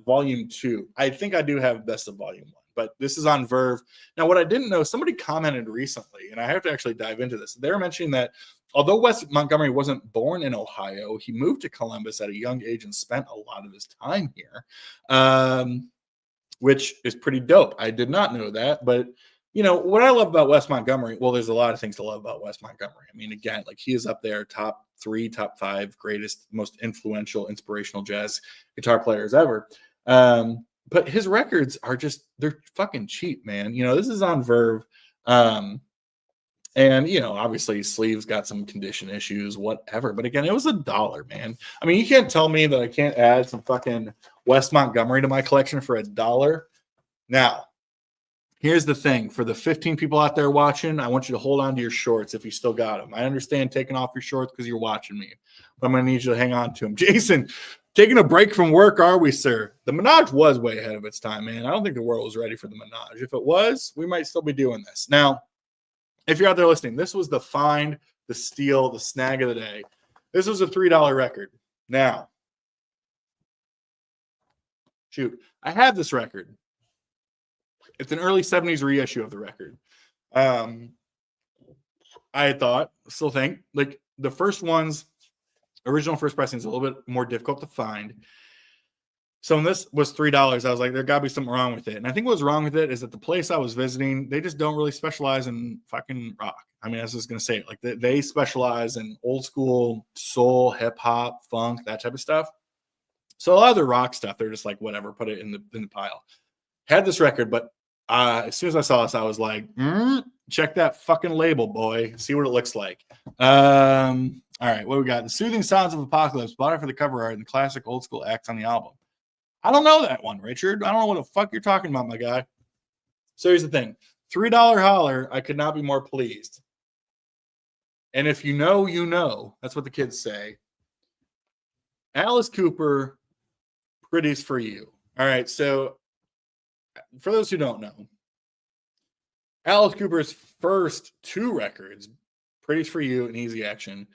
volume 2. I think I do have best of volume 1. But this is on Verve. Now, what I didn't know, somebody commented recently, and I have to actually dive into this. They're mentioning that although Wes Montgomery wasn't born in Ohio, he moved to Columbus at a young age and spent a lot of his time here, which is pretty dope. I did not know that. But, you know, what I love about Wes Montgomery, well, there's a lot of things to love about Wes Montgomery. I mean, again, like he is up there, top 3, top 5 greatest, most influential, inspirational jazz guitar players ever. But his records are just, they're fucking cheap, man. You know, this is on Verve. And, you know, obviously Sleeve's got some condition issues, whatever. But again, it was $1, man. I mean, you can't tell me that I can't add some fucking Wes Montgomery to my collection for $1. Now, here's the thing. For the 15 people out there watching, I want you to hold on to your shorts if you still got them. I understand taking off your shorts because you're watching me, but I'm going to need you to hang on to them. Jason, taking a break from work, are we, sir? The Minaj was way ahead of its time, man. I don't think the world was ready for the Minaj. If it was, we might still be doing this. Now, if you're out there listening, this was the find, the steal, the snag of the day. This was a $3 record. Now, shoot, I have this record. It's an early 70s reissue of the record. I still think, like the first ones, original first pressing is a little bit more difficult to find. So when this was $3, I was like, there got to be something wrong with it. And I think what was wrong with it is that the place I was visiting, they just don't really specialize in fucking rock. I mean, I was just going to say it. Like they specialize in old school soul, hip hop, funk, that type of stuff. So a lot of the rock stuff, they're just like, whatever, put it in the pile. Had this record, but as soon as I saw this, I was like, check that fucking label, boy. See what it looks like. All right, what do we got? The Soothing Sounds of Apocalypse, bought it for the cover art and the classic old school acts on the album. I don't know that one, Richard. I don't know what the fuck you're talking about, my guy. So here's the thing. $3 holler, I could not be more pleased. And if you know, you know. That's what the kids say. Alice Cooper, Pretty's for You. All right, so for those who don't know, Alice Cooper's first 2 records, Pretty's for You and Easy Action,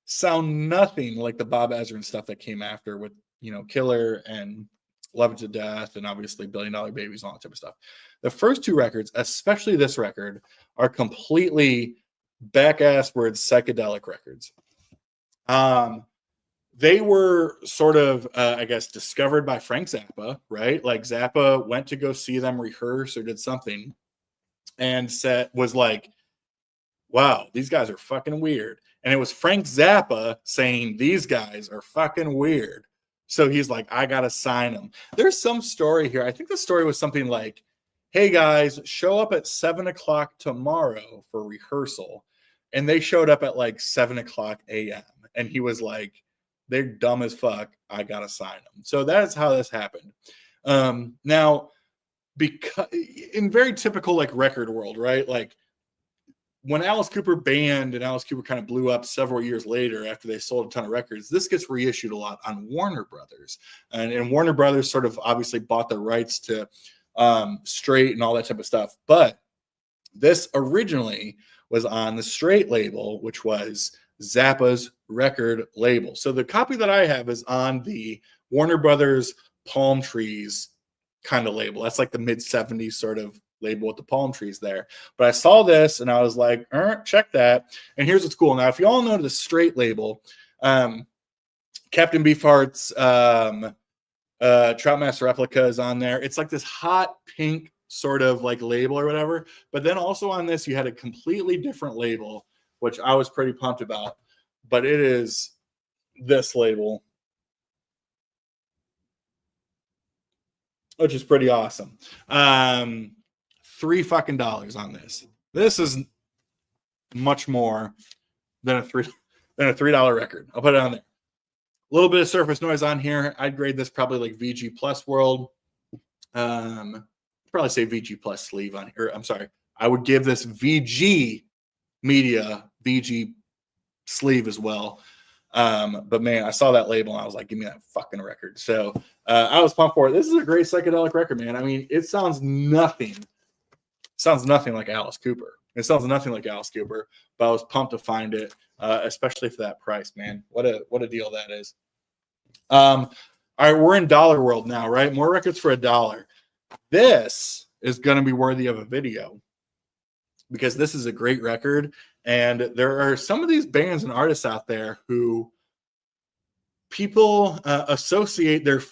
sound nothing like the Bob Ezrin stuff that came after with, you know, Killer and Love It to Death and obviously $1 Billion Babies and all that type of stuff. The first 2 records, especially this record, are completely back-assward psychedelic records. They were sort of, I guess, discovered by Frank Zappa, right? Like Zappa went to go see them rehearse or did something and was like, wow, these guys are fucking weird. And it was Frank Zappa saying, these guys are fucking weird. So he's like, I got to sign them. There's some story here. I think the story was something like, hey guys, show up at 7:00 tomorrow for rehearsal. And they showed up at like 7:00 a.m. And he was like, they're dumb as fuck. I got to sign them. So that's how this happened. Now, because in very typical like record world, right? Like, when Alice Cooper banned and Alice Cooper kind of blew up several years later after they sold a ton of records, this gets reissued a lot on Warner Brothers. And Warner Brothers sort of obviously bought the rights to Straight and all that type of stuff. But this originally was on the Straight label, which was Zappa's record label. So the copy that I have is on the Warner Brothers Palm Trees kind of label. That's like the mid-70s sort of label with the palm trees there. But I saw this and I was like, check that. And here's what's cool. Now, if you all know the Straight label, Captain Beefheart's Troutmaster replica is on there. It's like this hot pink sort of like label or whatever. But then also on this, you had a completely different label, which I was pretty pumped about. But it is this label, which is pretty awesome. $3 fucking on this. This is much more than a $3 record. I'll put it on there. A little bit of surface noise on here. I'd grade this probably like VG Plus World. Probably say VG Plus sleeve on here. I'm sorry. I would give this VG Media VG sleeve as well. But man, I saw that label and I was like, give me that fucking record. So I was pumped for it. This is a great psychedelic record, man. I mean, it sounds nothing like Alice Cooper. It sounds nothing like Alice Cooper, but I was pumped to find it, especially for that price, man. What a deal that is. All right, we're in dollar world now, right? More records for $1. This is going to be worthy of a video because this is a great record. And there are some of these bands and artists out there who people associate their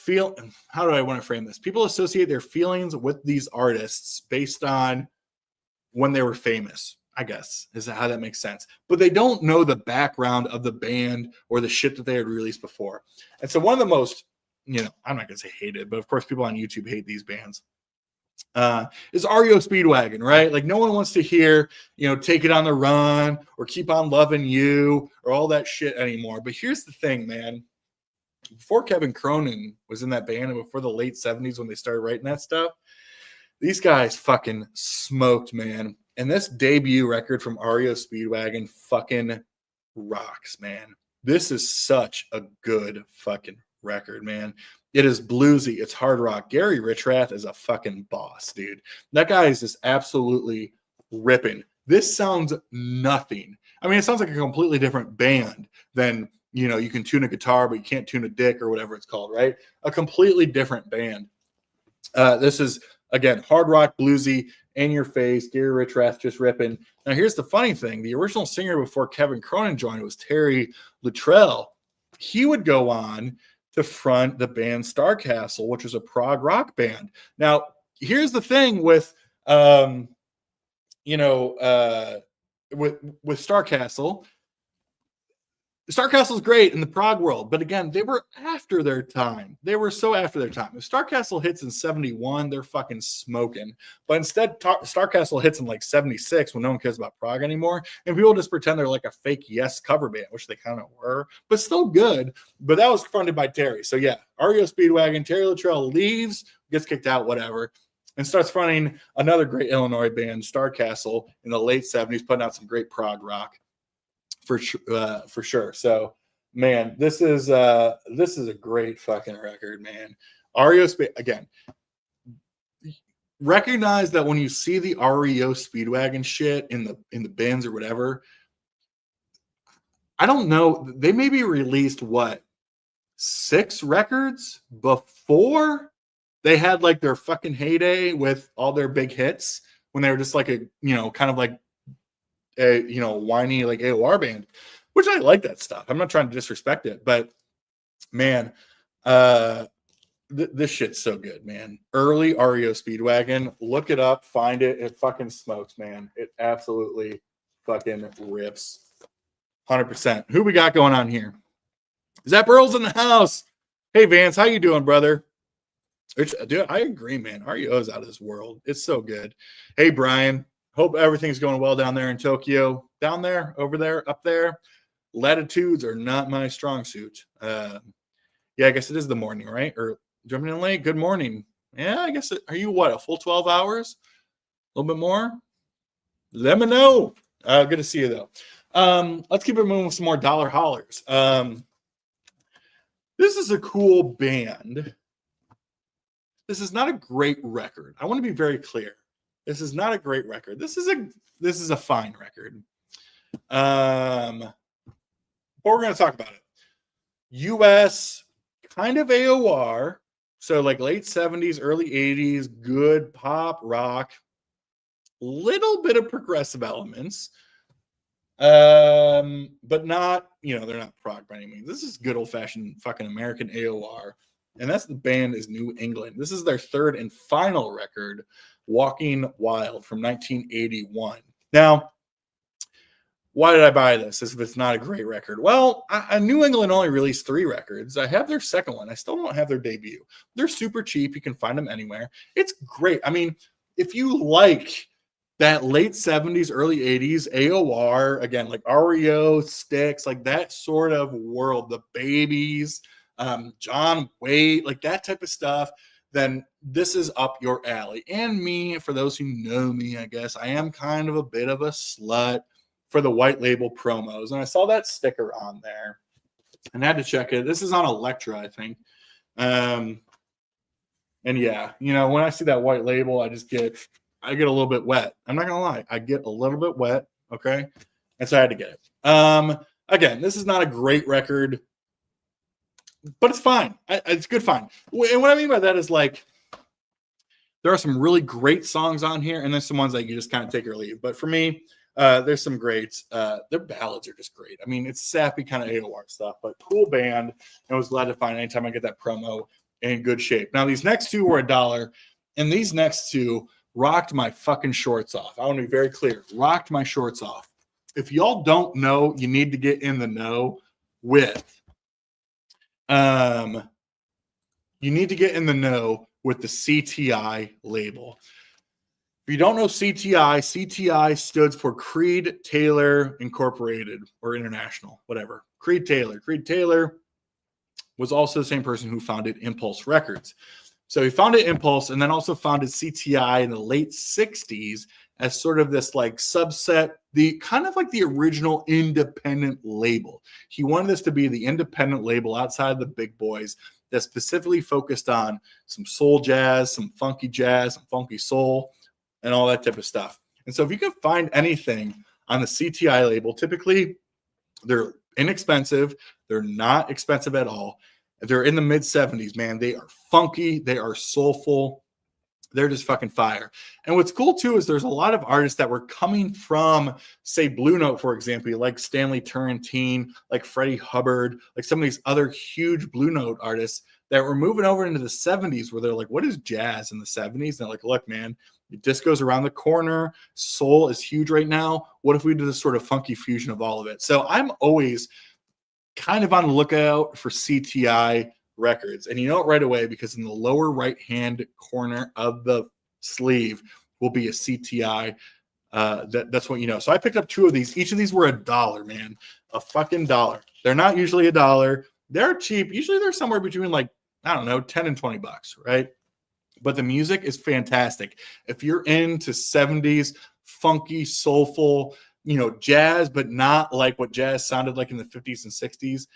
how do I want to frame this? People associate their feelings with these artists based on when they were famous, I guess, is how that makes sense. But they don't know the background of the band or the shit that they had released before. And so one of the most, I'm not going to say hated, but of course people on YouTube hate these bands. Is REO Speedwagon, right? Like no one wants to hear, Take It on the Run or Keep on Loving You or all that shit anymore. But here's the thing, man. Before Kevin Cronin was in that band and before the late 70s when they started writing that stuff, these guys fucking smoked, man. And this debut record from REO Speedwagon fucking rocks, man. This is such a good fucking record, man. It is bluesy. It's hard rock. Gary Richrath is a fucking boss, dude. That guy is just absolutely ripping. This sounds nothing. I mean, it sounds like a completely different band than, you can tune a guitar, but you can't tune a dick or whatever it's called, right? A completely different band. This is, again, hard rock, bluesy, in your face. Gary Richrath just ripping. Now, here's the funny thing. The original singer before Kevin Cronin joined was Terry Luttrell. He would go on to front the band Starcastle, which was a prog rock band. Now, here's the thing with, with Starcastle. Starcastle's great in the prog world, but again, they were after their time. They were so after their time. If Starcastle hits in 71, they're fucking smoking. But instead, Starcastle hits in like 76 when no one cares about prog anymore. And people just pretend they're like a fake Yes cover band, which they kind of were, but still good. But that was fronted by Terry. So yeah, REO Speedwagon, Terry Luttrell leaves, gets kicked out, whatever, and starts fronting another great Illinois band, Starcastle, in the late 70s, putting out some great prog rock. For sure. So, man, this is a great fucking record, man. Again, recognize that when you see the REO Speedwagon shit in the bins or whatever, I don't know. They maybe released 6 records before they had like their fucking heyday with all their big hits when they were just like a kind of like a whiny like AOR band, which I like that stuff. I'm not trying to disrespect it, but man, this shit's so good, man. Early REO Speedwagon, look it up, find it. It fucking smokes, man. It absolutely fucking rips. 100%. Who we got going on here? Zap Earl's in the house. Hey Vance, how you doing, brother? Dude, I agree, man. REO's out of this world. It's so good. Hey Brian. Hope everything's going well down there in Tokyo. Down there, over there, up there. Latitudes are not my strong suit. Yeah, I guess it is the morning, right? Or jumping in late. Good morning. Yeah, I guess. Are you a full 12 hours? A little bit more? Let me know. Good to see you, though. Let's keep it moving with some more dollar hollers. This is a cool band. This is not a great record. I want to be very clear. This is not a great record. This is a fine record. But we're going to talk about it. US, kind of AOR. So like late 70s, early 80s, good pop rock, little bit of progressive elements. But not, they're not prog by any means. This is good old-fashioned fucking American AOR. And that's the band is New England. This is their third and final record, Walking Wild from 1981. Now, why did I buy this if it's not a great record? Well, New England only released 3 records. I have their second one. I still don't have their debut. They're super cheap. You can find them anywhere. It's great. I mean, if you like that late 70s, early 80s AOR, again, like REO, Styx, like that sort of world, the Babies, John Waite, like that type of stuff, then this is up your alley. And me, for those who know me, I guess, I am kind of a bit of a slut for the white label promos. And I saw that sticker on there and I had to check it. This is on Elektra, I think. And yeah, when I see that white label, I get a little bit wet. I'm not gonna lie, I get a little bit wet. Okay, and so I had to get it. Again, this is not a great record, but it's fine. It's good fine. And what I mean by that is, like, there are some really great songs on here, and there's some ones that you just kind of take or leave. But for me, there's some greats. Their ballads are just great. I mean, it's sappy kind of AOR stuff, but cool band. And I was glad to find anytime I get that promo in good shape. Now, these next two were $1, and these next two rocked my fucking shorts off. I want to be very clear. Rocked my shorts off. If y'all don't know, you need to get in the know with. You need to get in the know with the CTI label. If you don't know CTI stood for Creed Taylor Incorporated or International, whatever. Creed Taylor. Creed Taylor was also the same person who founded Impulse Records. So he founded Impulse and then also founded CTI in the late 60s as sort of this like subset, the kind of like the original independent label. He wanted this to be the independent label outside the big boys that specifically focused on some soul jazz, some funky soul, and all that type of stuff. And so if you can find anything on the CTI label, typically they're inexpensive. They're not expensive at all. They're in the mid 70s, man. They are funky. They are soulful. They're just fucking fire. And what's cool too is there's a lot of artists that were coming from, say, Blue Note, for example, like Stanley Turrentine, like Freddie Hubbard, like some of these other huge Blue Note artists that were moving over into the 70s where they're like, what is jazz in the 70s? And they're like, look, man, disco's around the corner. Soul is huge right now. What if we do this sort of funky fusion of all of it? So I'm always kind of on the lookout for CTI records. And you know it right away because in the lower right-hand corner of the sleeve will be a CTI. That's what you know. So I picked up 2 of these. Each of these were $1, man. A fucking $1. They're not usually $1. They're cheap. Usually they're somewhere between, like, I don't know, 10 and 20 bucks, right? But the music is fantastic. If you're into 70s funky, soulful, jazz, but not like what jazz sounded like in the 50s and 60s,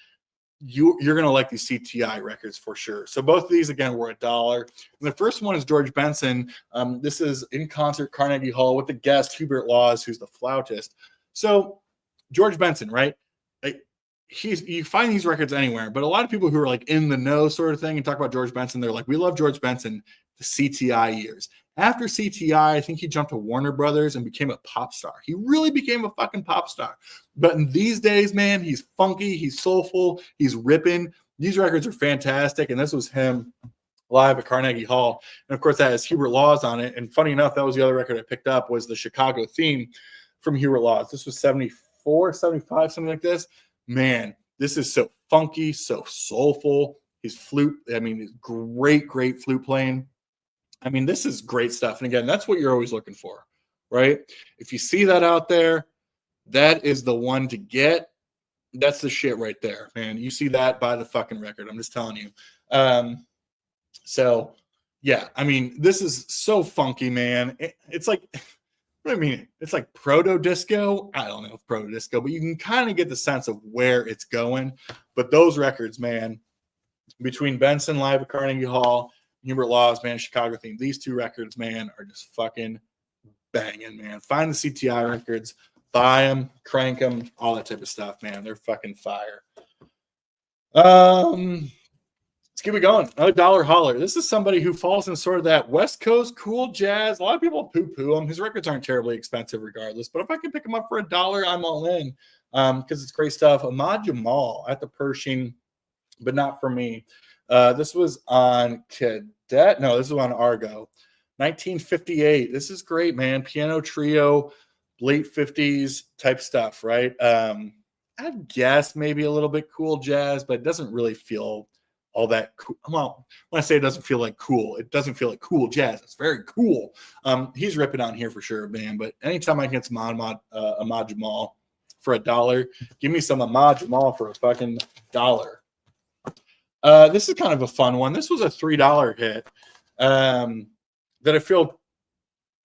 you're going to like these CTI records for sure. So both of these, again, were $1. And the first one is George Benson. This is in concert, Carnegie Hall, with the guest, Hubert Laws, who's the flautist. So George Benson, right? You find these records anywhere, but a lot of people who are like in the know sort of thing and talk about George Benson, they're like, we love George Benson, the CTI years. After CTI, I think he jumped to Warner Brothers and became a pop star. He really became a fucking pop star. But in these days, man, he's funky, he's soulful, he's ripping. These records are fantastic, and this was him live at Carnegie Hall. And of course, that has Hubert Laws on it. And funny enough, that was the other record I picked up, was the Chicago theme from Hubert Laws. This was 74, 75, something like this. Man, this is so funky, so soulful. His flute, his great flute playing. This is great stuff. And again, that's what you're always looking for, right? If you see that out there, that is the one to get. That's the shit right there, man. You see that, buy the fucking record. I'm just telling you. So, yeah, this is so funky, man. It's like... It's like proto disco. I don't know if proto disco, but you can kind of get the sense of where it's going. But those records, man, between Benson live at Carnegie Hall, Hubert Laws, man, Chicago theme, these 2 records, man, are just fucking banging, man. Find the CTI records, buy them, crank them, all that type of stuff, man. They're fucking fire. Let's keep it going. Another dollar holler. This is somebody who falls in sort of that West Coast cool jazz. A lot of people poo-poo him. His records aren't terribly expensive regardless, but if I can pick him up for $1, I'm all in because it's great stuff. Ahmad Jamal at the Pershing, but not for me. This was on Cadet. No, this is on Argo. 1958. This is great, man. Piano trio, late 50s type stuff, right? I'd guess maybe a little bit cool jazz, but it doesn't really feel all that cool. Well, when I say it doesn't feel like cool, it doesn't feel like cool jazz. It's very cool. He's ripping on here for sure, man. But anytime I can get some Ahmad Jamal for $1, give me some Ahmad Jamal for a fucking $1. This is kind of a fun one. This was a $3 hit that I feel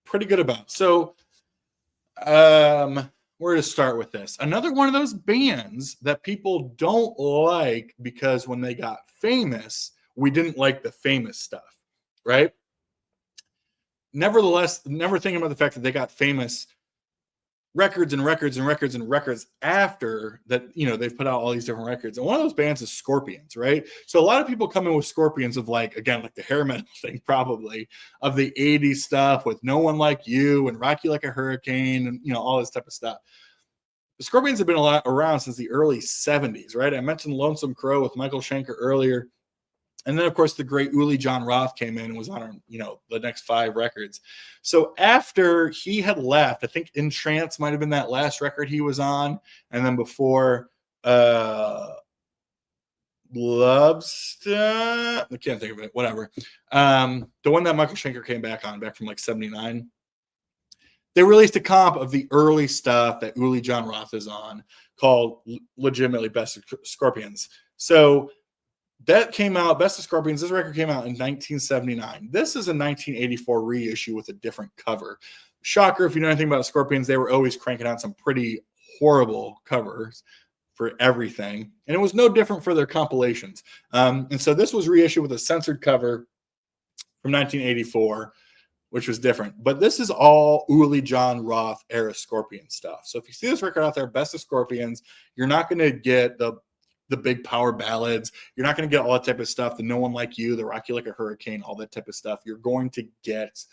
pretty good about. So where to start with this? Another one of those bands that people don't like because when they got famous, we didn't like the famous stuff, right? Nevertheless, never thinking about the fact that they got famous records and records and records and records after that, they've put out all these different records. And one of those bands is Scorpions, right? So a lot of people come in with Scorpions of like the hair metal thing, probably of the 80s stuff with No One Like You and Rock You Like a Hurricane and, all this type of stuff. The Scorpions have been around since the early 70s, right? I mentioned Lonesome Crow with Michael Schenker earlier. And then, of course, the great Uli John Roth came in and was on, the next 5 records. So after he had left, I think In Trance might have been that last record he was on. And then before Lobster, I can't think of it, whatever. The one that Michael Schenker came back from like 79. They released a comp of the early stuff that Uli John Roth is on called legitimately Best of Scorpions. So that came out, Best of Scorpions. This record came out in 1979. This is a 1984 reissue with a different cover. Shocker, if you know anything about Scorpions, they were always cranking out some pretty horrible covers for everything. And it was no different for their compilations. And so this was reissued with a censored cover from 1984, which was different. But this is all Uli John Roth era Scorpion stuff. So if you see this record out there, Best of Scorpions, you're not going to get the big power ballads. You're not going to get all that type of stuff. The No One Like You, the Rock You Like a Hurricane, all that type of stuff. You're going to get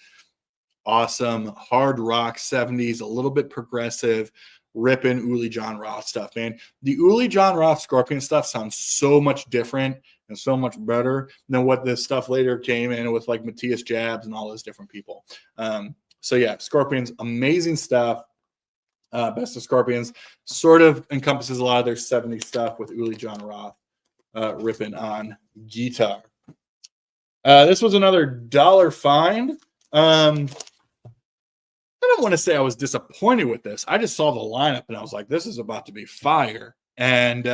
awesome hard rock 70s, a little bit progressive, ripping Uli John Roth stuff, man. The Uli John Roth Scorpion stuff sounds so much different and so much better than what this stuff later came in with like Matthias Jabs and all those different people. So yeah, Scorpions, amazing stuff. Best of Scorpions sort of encompasses a lot of their 70s stuff with Uli John Roth ripping on guitar. This was another $1 find. I don't want to say I was disappointed with this. I just saw the lineup and I was like, this is about to be fire. And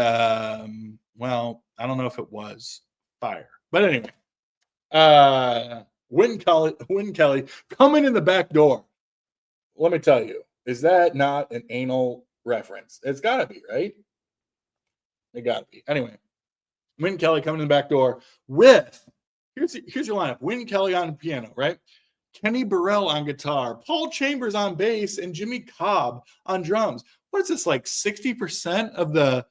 well, I don't know if it was fire, but anyway, Wynton Kelly coming in the back door. Let me tell you, is that not an anal reference? It's got to be, right? It got to be. Anyway, Wynton Kelly coming in the back door with, here's your lineup. Wynton Kelly on the piano, right? Kenny Burrell on guitar, Paul Chambers on bass, and Jimmy Cobb on drums. What is this, like 60% of the,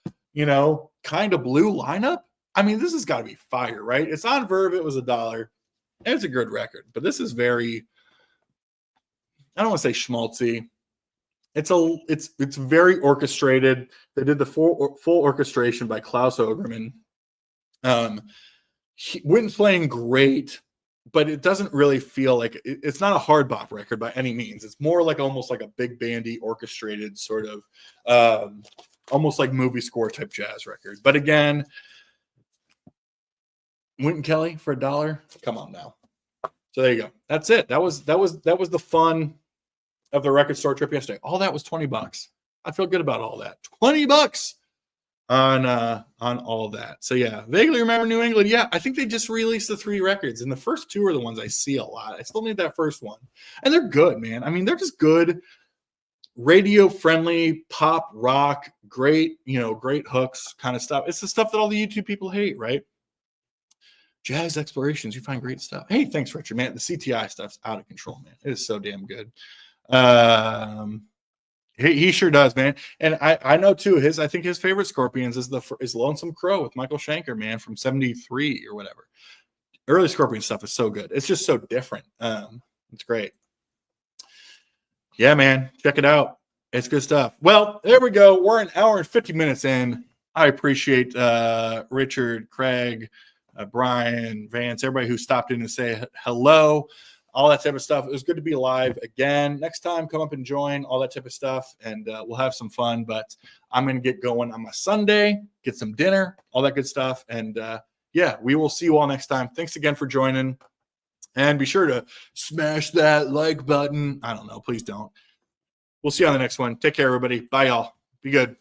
Kind of Blue lineup? I mean, this has got to be fire, right? It's on Verve. It was $1. And it's a good record, but this is very, I don't want to say schmaltzy. It's very orchestrated. They did the full orchestration by Klaus Ogerman. Wynton's playing great, but it doesn't really feel like it's not a hard bop record by any means. It's more like almost like a big bandy orchestrated sort of almost like movie score type jazz record. But again, Wynton Kelly for $1. Come on now. So there you go. That's it. That was the fun of the record store trip yesterday. All that was $20. I feel good about all that. $20 on all that. So yeah, vaguely remember New England. Yeah, I think they just released the 3 records, and the first 2 are the ones I see a lot. I still need that first one, and they're good, man. I mean, they're just good, radio friendly pop rock, great, great hooks kind of stuff. It's the stuff that all the YouTube people hate, right? Jazz explorations, you find great stuff. Hey, thanks, Richard, man. The CTI stuff's out of control, man. It is so damn good. Yeah, He sure does, man. And I know too. I think his favorite Scorpions is Lonesome Crow with Michael Schenker, man, from '73 or whatever. Early Scorpion stuff is so good. It's just so different. It's great. Yeah, man, check it out. It's good stuff. Well, there we go. We're an hour and 50 minutes in. I appreciate Richard, Craig, Brian, Vance, everybody who stopped in to say hello, all that type of stuff. It was good to be live again. Next time, come up and join, all that type of stuff, and we'll have some fun. But I'm going to get going on my Sunday, get some dinner, all that good stuff. And yeah, we will see you all next time. Thanks again for joining. And be sure to smash that like button. I don't know. Please don't. We'll see you on the next one. Take care, everybody. Bye, y'all. Be good.